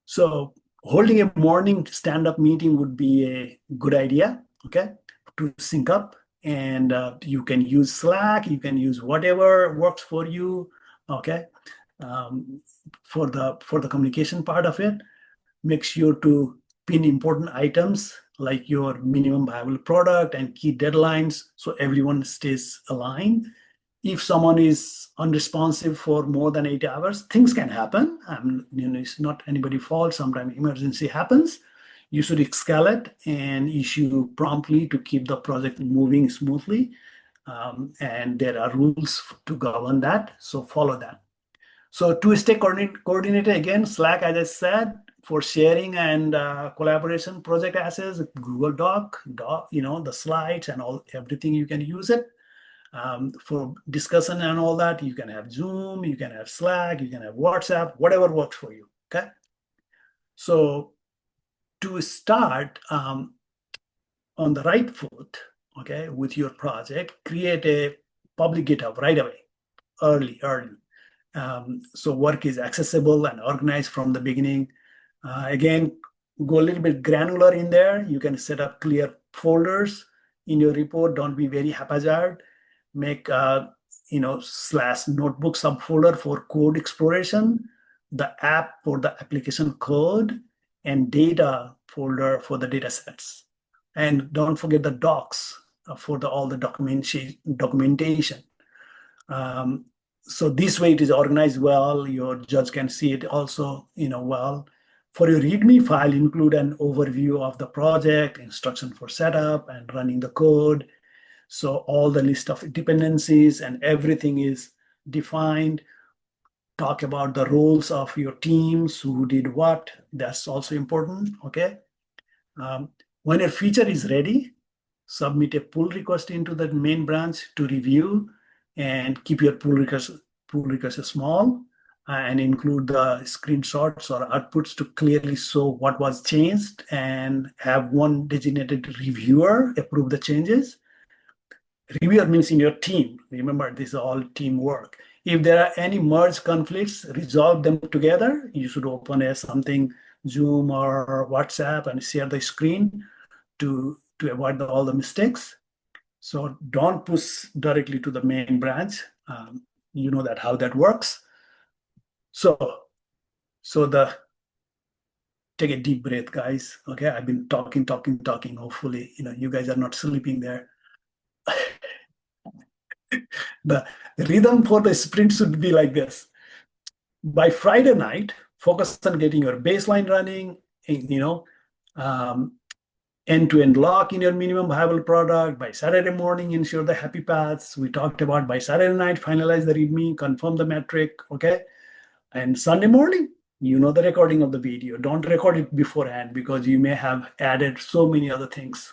[SPEAKER 2] So holding a morning stand-up meeting would be a good idea, okay, to sync up. And you can use Slack, you can use whatever works for you, okay, for the communication part of it. Make sure to pin important items like your minimum viable product and key deadlines so everyone stays aligned. If someone is unresponsive for more than 8 hours, things can happen. It's not anybody's fault. Sometimes emergency happens. You should escalate and issue promptly to keep the project moving smoothly. And there are rules to govern that, so follow that. So to stay coordinated, again, Slack, as I said, for sharing and collaboration, project assets, Google Doc, the slides and everything, you can use it. For discussion and all that, you can have Zoom, you can have Slack, you can have WhatsApp, whatever works for you, okay? So to start on the right foot, okay, with your project, create a public GitHub right away, early. So work is accessible and organized from the beginning. Again, go a little bit granular in there. You can set up clear folders in your report. Don't be very haphazard. Make / notebook subfolder for code exploration, the app for the application code, and data folder for the data sets. And don't forget the docs for all the documentation. So this way it is organized well. Your judge can see it also, well. For your README file, include an overview of the project, instruction for setup and running the code. So all the list of dependencies and everything is defined. Talk about the roles of your teams, who did what. That's also important, okay? When your feature is ready, submit a pull request into the main branch to review, and keep your pull request small, and include the screenshots or outputs to clearly show what was changed, and have one designated reviewer approve the changes. Reviewer means in your team. Remember, this is all teamwork. If there are any merge conflicts, resolve them together. You should open something, Zoom or WhatsApp, and share the screen to avoid all the mistakes. So don't push directly to the main branch. You know how that works. So take a deep breath, guys. Okay, I've been talking. Hopefully, you guys are not sleeping there. The rhythm for the sprint should be like this. By Friday night, focus on getting your baseline running, end-to-end lock in your minimum viable product. By Saturday morning, ensure the happy paths. We talked about by Saturday night, finalize the README, confirm the metric, okay? And Sunday morning, the recording of the video. Don't record it beforehand because you may have added so many other things.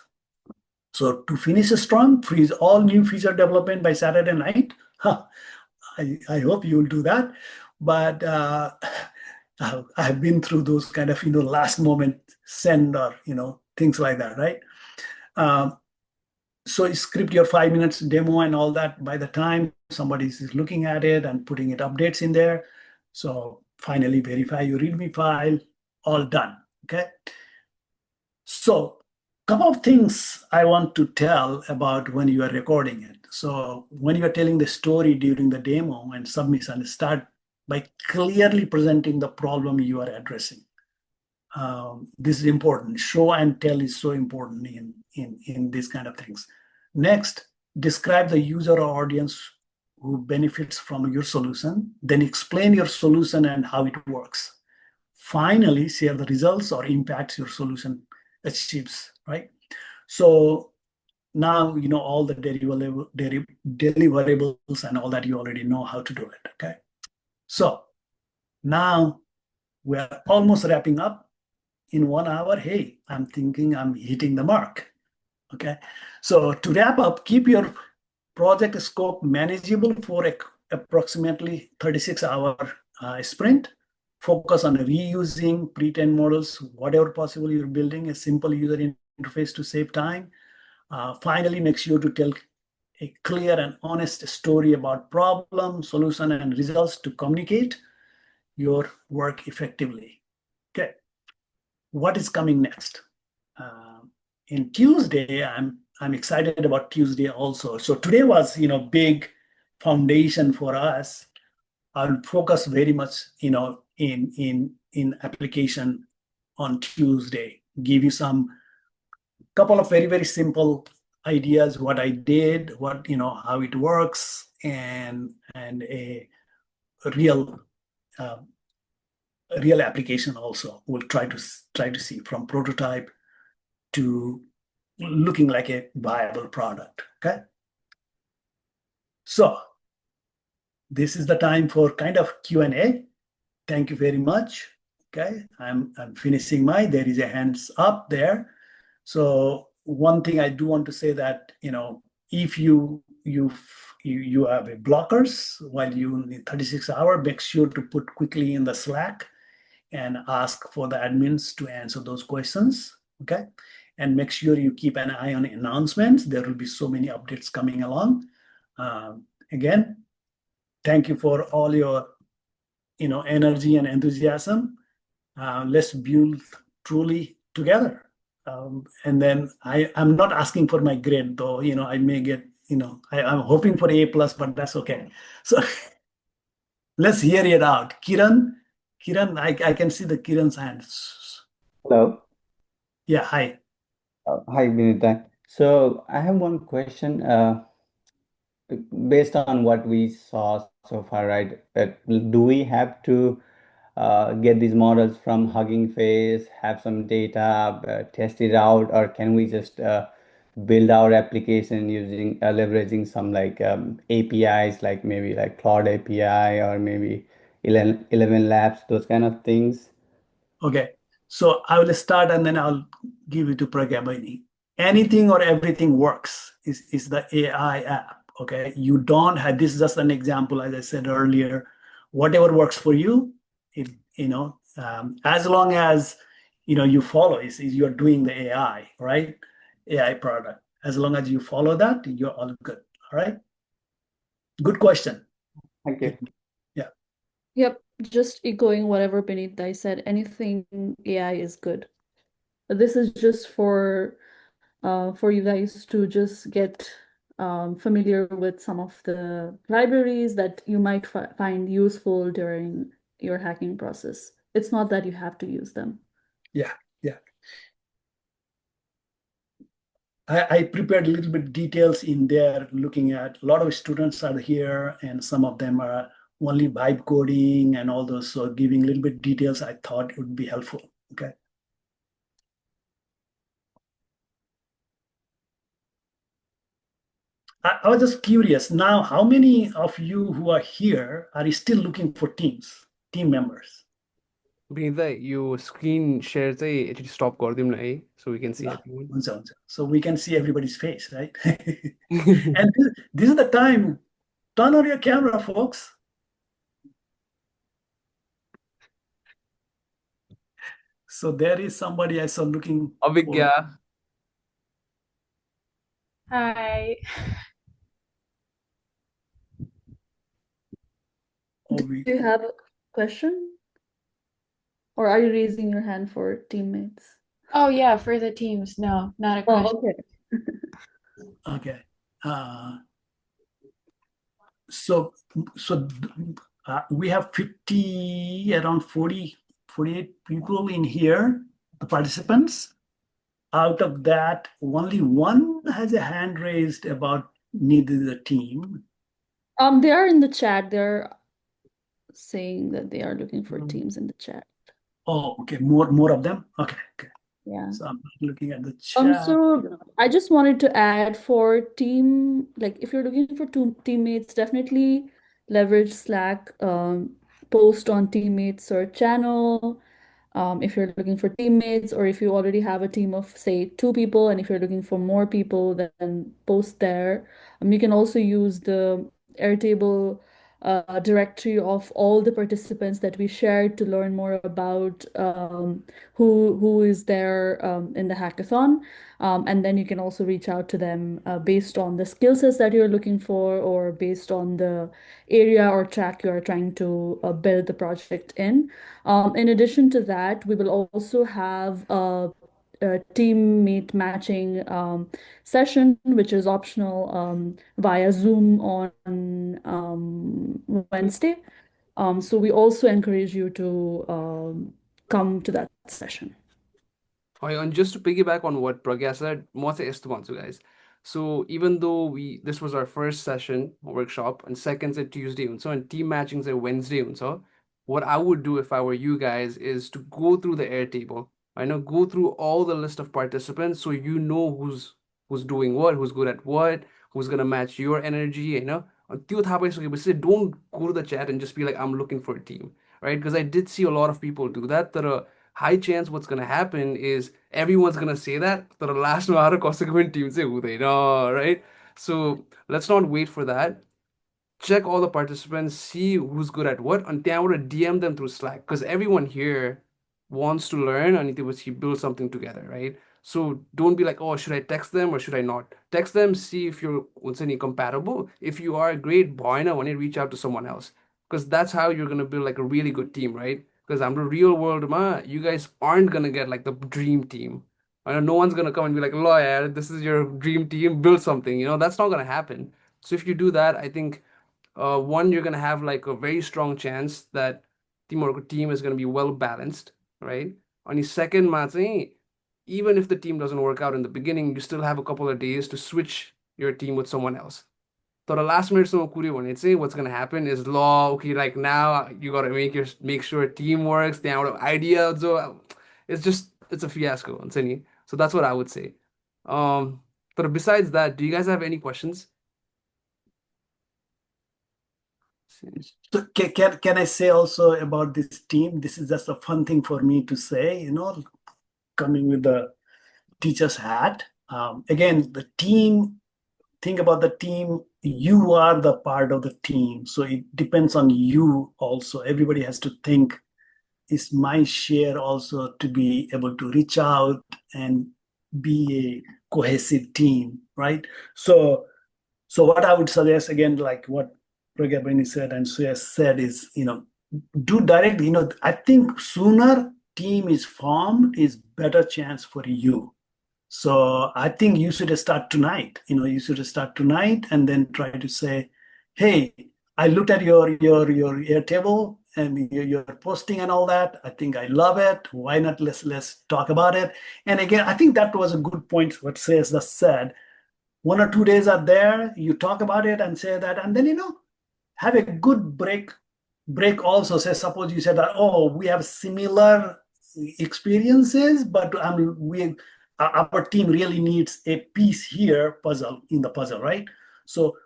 [SPEAKER 2] So to finish strong, freeze all new feature development by Saturday night. I hope you will do that. But I've been through those kind of last moment send or things like that, right? So script your 5 minutes demo and all that by the time somebody is looking at it and putting it updates in there. So finally verify your README file, all done, okay? So couple of things I want to tell about when you are recording it. So when you are telling the story during the demo and submission, start by clearly presenting the problem you are addressing. This is important. Show and tell is so important in these kind of things. Next, describe the user or audience who benefits from your solution. Then explain your solution and how it works. Finally, share the results or impacts your solution achieves, right? So now all the deliverables and all that, you already know how to do it, okay? So now we're almost wrapping up. In 1 hour, hey, I'm thinking I'm hitting the mark, okay? So to wrap up, keep your project scope manageable for approximately 36-hour sprint. focus on reusing pre-trained models, whatever possible you're building a simple user interface to save time. Finally, make sure to tell a clear and honest story about problem, solution, and results to communicate your work effectively. Okay, what is coming next? In Tuesday, I'm excited about Tuesday also. So today was big foundation for us. I'll focus very much in application on Tuesday. Give you some couple of very simple ideas what I did, what how it works, and a real uh, real application also. We'll try to see from prototype to looking like a viable product. Okay, so this is the time for kind of Q&A. Thank you very much. Okay, I'm finishing my. There is a hands up there. So one thing I do want to say that if you have a blockers while you need 36 hours, make sure to put quickly in the Slack and ask for the admins to answer those questions. Okay, and make sure you keep an eye on announcements. There will be so many updates coming along. Again, thank you for all your energy and enthusiasm. Let's build truly together. And then I'm not asking for my grade, though. I may get. I'm hoping for A plus, but that's okay. So let's hear it out. Kiran, I can see the Kiran's hands.
[SPEAKER 4] Hello.
[SPEAKER 2] Yeah, hi.
[SPEAKER 4] Hi, Binit. So I have one question. Based on what we saw so far, right? Do we have to get these models from Hugging Face, have some data, test it out, or can we just build our application using leveraging some like APIs, like maybe like Cloud API or maybe 11 Labs, those kind of things?
[SPEAKER 2] Okay, so I will start and then I'll give it to Pragabini. Anything or everything works is the AI app. Okay, you don't have, this is just an example, as I said earlier, whatever works for you, as long as you follow, you're doing the AI, right? AI product. As long as you follow that, you're all good. All right. Good question.
[SPEAKER 4] Thank you.
[SPEAKER 2] Yeah.
[SPEAKER 3] Yep, just echoing whatever Binit said. Anything AI is good. This is just for you guys to just get familiar with some of the libraries that you might find useful during your hacking process. It's not that you have to use them.
[SPEAKER 2] Yeah. Yeah. I prepared a little bit details in there, looking at a lot of students are here and some of them are only vibe coding and all those. So giving a little bit details, I thought it would be helpful. Okay. I was just curious now, how many of you who are here are still looking for team members?
[SPEAKER 1] Binit, you screen share चाहिँ एकचोटि stop गरिदिउँ न है so we can see
[SPEAKER 2] Yeah,
[SPEAKER 1] everyone.
[SPEAKER 2] so we can see everybody's face, right? And this is the time. Turn on your camera, folks. So there is somebody I saw looking for.
[SPEAKER 1] Abhigya.
[SPEAKER 5] Hi.
[SPEAKER 3] Do you have a question? Or are you raising your hand for teammates?
[SPEAKER 5] Oh yeah, for the teams. No, not a question.
[SPEAKER 3] Oh, okay.
[SPEAKER 2] Okay. So we have 50, around 40, 48 people in here, the participants. Out of that, only one has a hand raised about needing the team.
[SPEAKER 3] They are in the chat. They're saying that they are looking for teams in the chat.
[SPEAKER 2] Oh, okay. More of them? Okay.
[SPEAKER 3] Yeah.
[SPEAKER 2] So I'm looking at the chat.
[SPEAKER 3] So I just wanted to add for team, like if you're looking for two teammates, definitely leverage Slack, post on teammates or channel. If you're looking for teammates, or if you already have a team of say 2 people, and if you're looking for more people, then post there. You can also use the Airtable directory of all the participants that we shared to learn more about who is there in the hackathon. And then you can also reach out to them based on the skill sets that you're looking for or based on the area or track you are trying to build the project in. In addition to that, we will also have a teammate matching session, which is optional via Zoom on Wednesday. So we also encourage you to come to that session.
[SPEAKER 1] And just to piggyback on what Pragya said, more say to guys. So even though this was our first session workshop and second's a Tuesday and team matching's a Wednesday what I would do if I were you guys is to go through the Airtable. I know go through all the list of participants so you know who's doing what, who's good at what, who's gonna match your energy. त्यो थाहा पाइसकेपछि don't go to the chat and just be like I'm looking for a team, right? Because I did see a lot of people do that. That high chance what's gonna happen is everyone's gonna say that. The last one consequent team say right? So let's not wait for that. Check all the participants, see who's good at what, and then I would DM them through Slack because everyone here wants to learn and it build something together, right? So don't be like, oh, should I text them or should I not? Text them, see if you're compatible. If you are great, boy, now when you reach out to someone else. Because that's how you're gonna build like a really good team, right? Because I'm the real world, you guys aren't gonna get like the dream team. I know no one's gonna come and be like, lawyer, this is your dream team, build something. That's not gonna happen. So if you do that, I think one, you're gonna have like a very strong chance that team is gonna be well balanced, right? On the second, even if the team doesn't work out in the beginning, you still have a couple of days to switch your team with someone else. So the last minute when it's what's gonna happen is law, okay, like now you gotta make sure team works, they have idea. So it's a fiasco. So that's what I would say. But besides that, do you guys have any questions?
[SPEAKER 2] So can I say also about this team? This is just a fun thing for me to say, coming with the teacher's hat. Again, the team, think about the team. You are the part of the team. So it depends on you also. Everybody has to think, is my share also to be able to reach out and be a cohesive team, right? So what I would suggest, again, like what Pragya said and Suya said, is do direct. I think sooner team is formed is better chance for you. So I think you should start tonight. You should start tonight and then try to say, hey, I looked at your Airtable and your posting and all that. I think I love it. Why not let's talk about it? And again, I think that was a good point what Shreyas just said. 1 or 2 days are there, you talk about it and say that, and then have a good break also. Say, suppose you said that, oh, we have similar experiences, but our team really needs a piece here, in the puzzle, right? So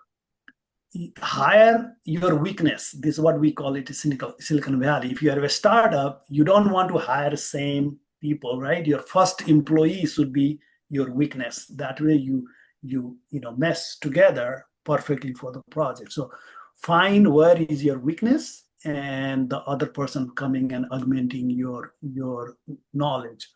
[SPEAKER 2] hire your weakness. This is what we call it Silicon Valley. If you are a startup, you don't want to hire the same people, right? Your first employee should be your weakness. That way you mesh together perfectly for the project. So find where is your weakness and the other person coming and augmenting your knowledge.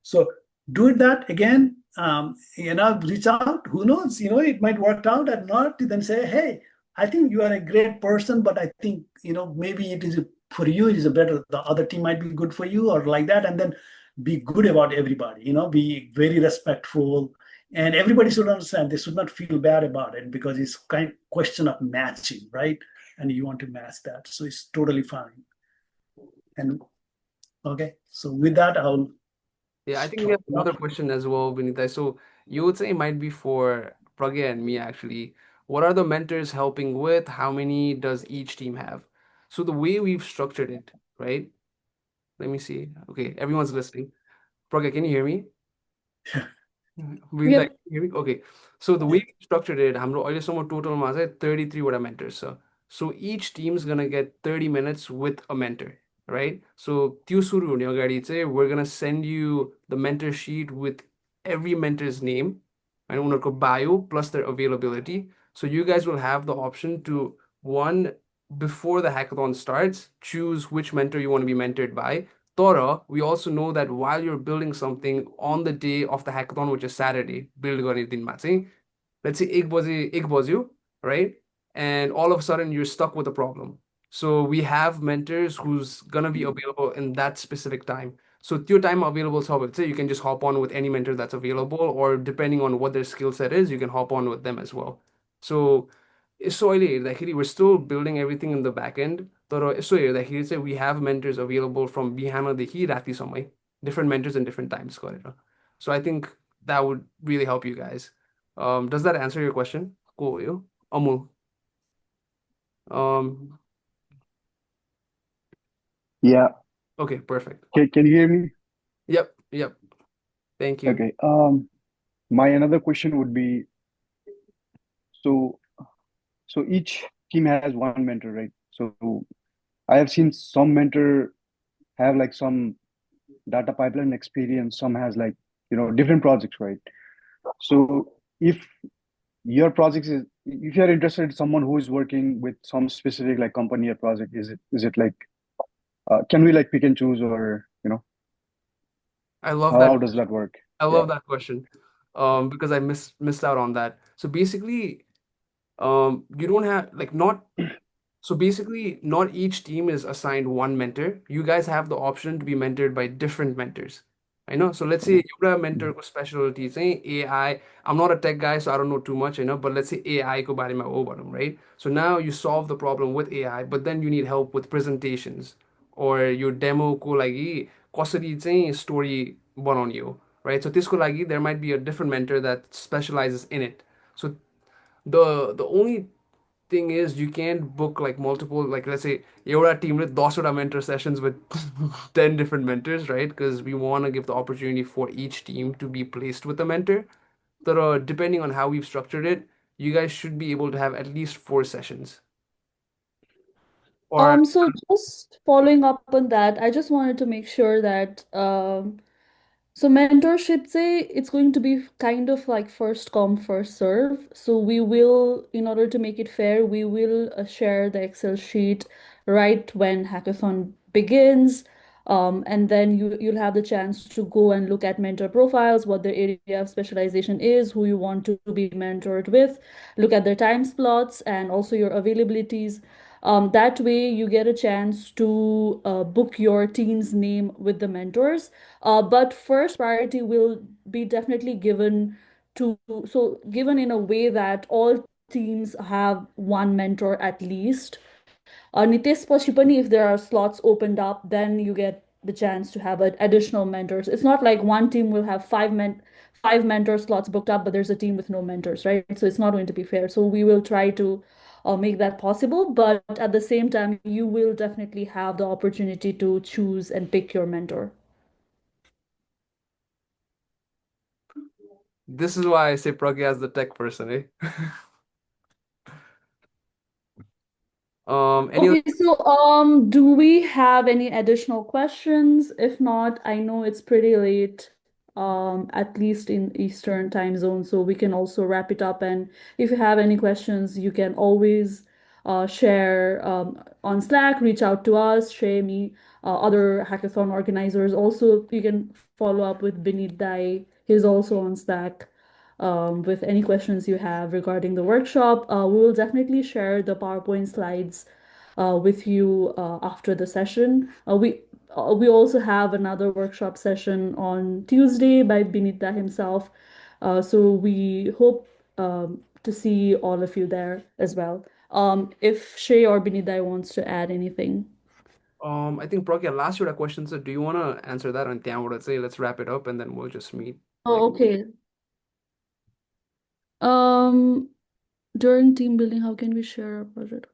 [SPEAKER 2] So do that again. Reach out. Who knows? It might work out or not. Then say, hey, I think you are a great person, but I think maybe it is for you. It is better. The other team might be good for you, or like that. And then be good about everybody. Be very respectful, and everybody should understand. They should not feel bad about it because it's question of matching, right? And you want to match that, so it's totally fine. And okay, so with that, I'll.
[SPEAKER 1] Yeah, I think we have another question as well, Binit. So you would say it might be for Pragya and me actually. What are the mentors helping with? How many does each team have? So the way we've structured it, right? Let me see. Okay, everyone's listening. Pragya, can you hear me?
[SPEAKER 3] Yep.
[SPEAKER 1] Hear me? Okay. So the way we structured it, हाम्रो अहिलेसम्म टोटलमा चाहिँ 33 वटा mentors छ. So each team's gonna get 30 minutes with a mentor, right? So त्यो सुरु हुने अगाडि चाहिँ we're gonna send you the mentor sheet with every mentor's name and उनीहरूको bio plus their availability. So you guys will have the option to one before the hackathon starts, choose which mentor you want to be mentored by. Tora, we also know that while you're building something on the day of the hackathon, which is Saturday, build गर्ने दिनमा चाहिँ, let's say 1 बज्यो, right? And all of a sudden you're stuck with a problem. So we have mentors who's gonna be available in that specific time. So your time available छ भने चाहिँ you can just hop on with any mentor that's available, or depending on what their skill set is, you can hop on with them as well. So यसो अहिले हेर्दाखेरि we're still building everything in the back end, तर यसो हेर्दाखेरि चाहिँ we have mentors available from बिहानदेखि रातिसम्मै, different mentors in different times गरेर. So I think that would really help you guys. Does that answer your question? को हो यो? Amul. Um,
[SPEAKER 6] Yeah.
[SPEAKER 1] okay, perfect.
[SPEAKER 6] Can you hear me?
[SPEAKER 1] Yep. Thank you.
[SPEAKER 6] Okay. My another question would be, so each team has one mentor, right? So I have seen some mentor have like some data pipeline experience, some has like, different projects, right? So if your project is, if you're interested in someone who is working with some specific like company or project, is it like, can we like pick and choose, or
[SPEAKER 1] I love
[SPEAKER 6] how,
[SPEAKER 1] that.
[SPEAKER 6] how does that work?
[SPEAKER 1] I
[SPEAKER 6] Yeah.
[SPEAKER 1] love that question. Because I missed out on that. So basically, you don't have like not so basically not each team is assigned one mentor. You guys have the option to be mentored by different mentors. I know. So let's say your mentor को specialty चाहिँ AI. I'm not a tech guy, so I don't know too much, but let's say AI को बारेमा हो भनौँ, right? So now you solve the problem with AI, but then you need help with presentations or your demo को लागि कसरी चाहिँ story बनाउने हो, right? So त्यसको लागि there might be a different mentor that specializes in it. So the only thing is you can't book like multiple, like let's say you're a team with 10 mentor sessions with 10 different mentors, right? Because we want to give the opportunity for each team to be placed with a mentor. But depending on how we've structured it, you guys should be able to have at least 4 sessions. Or
[SPEAKER 3] So just following up on that, I just wanted to make sure that so mentorship, say it's going to be kind of like first come, first serve. So we will, in order to make it fair, we will share the Excel sheet right when hackathon begins. And then you'll have the chance to go and look at mentor profiles, what their area of specialization is, who you want to be mentored with, look at their time slots and also your availabilities. That way you get a chance to book your team's name with the mentors. But first priority will be definitely given to, so given in a way that all teams have one mentor at least. अनि त्यसपछि पनि if there are slots opened up, then you get the chance to have additional mentors. It's not like one team will have five mentor slots booked up, but there's a team with no mentors, right? So it's not going to be fair. So we will try to make that possible, but at the same time, you will definitely have the opportunity to choose and pick your mentor.
[SPEAKER 1] this is why I say Pragya as the tech person, eh? Any
[SPEAKER 3] Okay, so do we have any additional questions? If not, I know it's pretty late, at least in Eastern time zone, so we can also wrap it up. And if you have any questions, you can always share on Slack, reach out to us, share me, other hackathon organizers. Also, you can follow up with Binit Dai. He's also on Slack. With any questions you have regarding the workshop, we will definitely share the PowerPoint slides with you after the session. We also have another workshop session on Tuesday by Binita himself. So we hope to see all of you there as well. If Shay or Binita wants to add anything.
[SPEAKER 1] I think Pragya, last year a question, so do you want to answer that on त्यहाँबाट चाहिँ let's wrap it up and then we'll just meet.
[SPEAKER 3] Oh, okay. During team building, how can we share our project?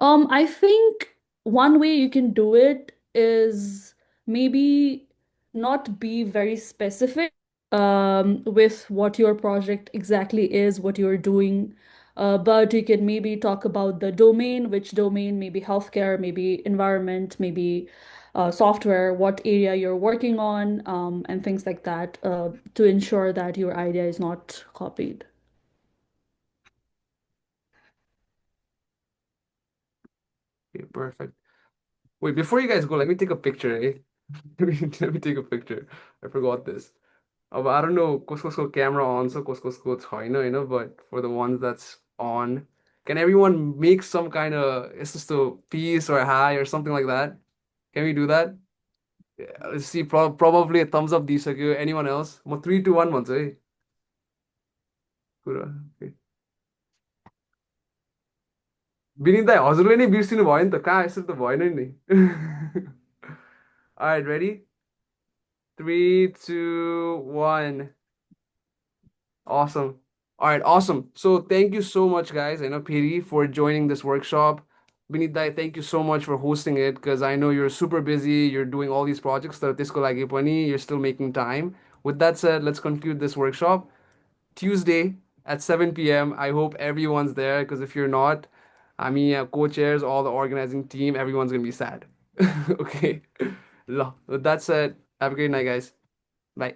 [SPEAKER 3] I think one way you can do it is maybe not be very specific with what your project exactly is, what you're doing. But you can maybe talk about the domain, which domain, maybe healthcare, maybe environment, maybe software, what area you're working on, and things like that, to ensure that your idea is not copied.
[SPEAKER 1] Okay, perfect. Wait, before you guys go, let me take a picture, eh? Let me take a picture. I forgot this. I don't know कसको camera on so कसको छैन हैन, but for the ones that's on, can everyone make some kind of it's just a peace or a hi or something like that? Can we do that? Yeah, let's see, probably a thumbs up दिइसक्यो. Anyone else? म 3 2 1 भन्छु है. कुरा. Okay. Vinit दाइ हजुरले नै बिर्सिनु भयो नि त, कहाँ यसरी त भएन नि. All right, ready? 3 2 1. Awesome. All right, awesome. So thank you so much, guys, Piri, for joining this workshop. Binit Dai, thank you so much for hosting it because I know you're super busy. You're doing all these projects. You're still making time. With that said, let's conclude this workshop. Tuesday at 7 p.m. I hope everyone's there because if you're not, I mean, co-chairs, all the organizing team, everyone's gonna be sad. Okay. With that said, have a great night, guys. Bye.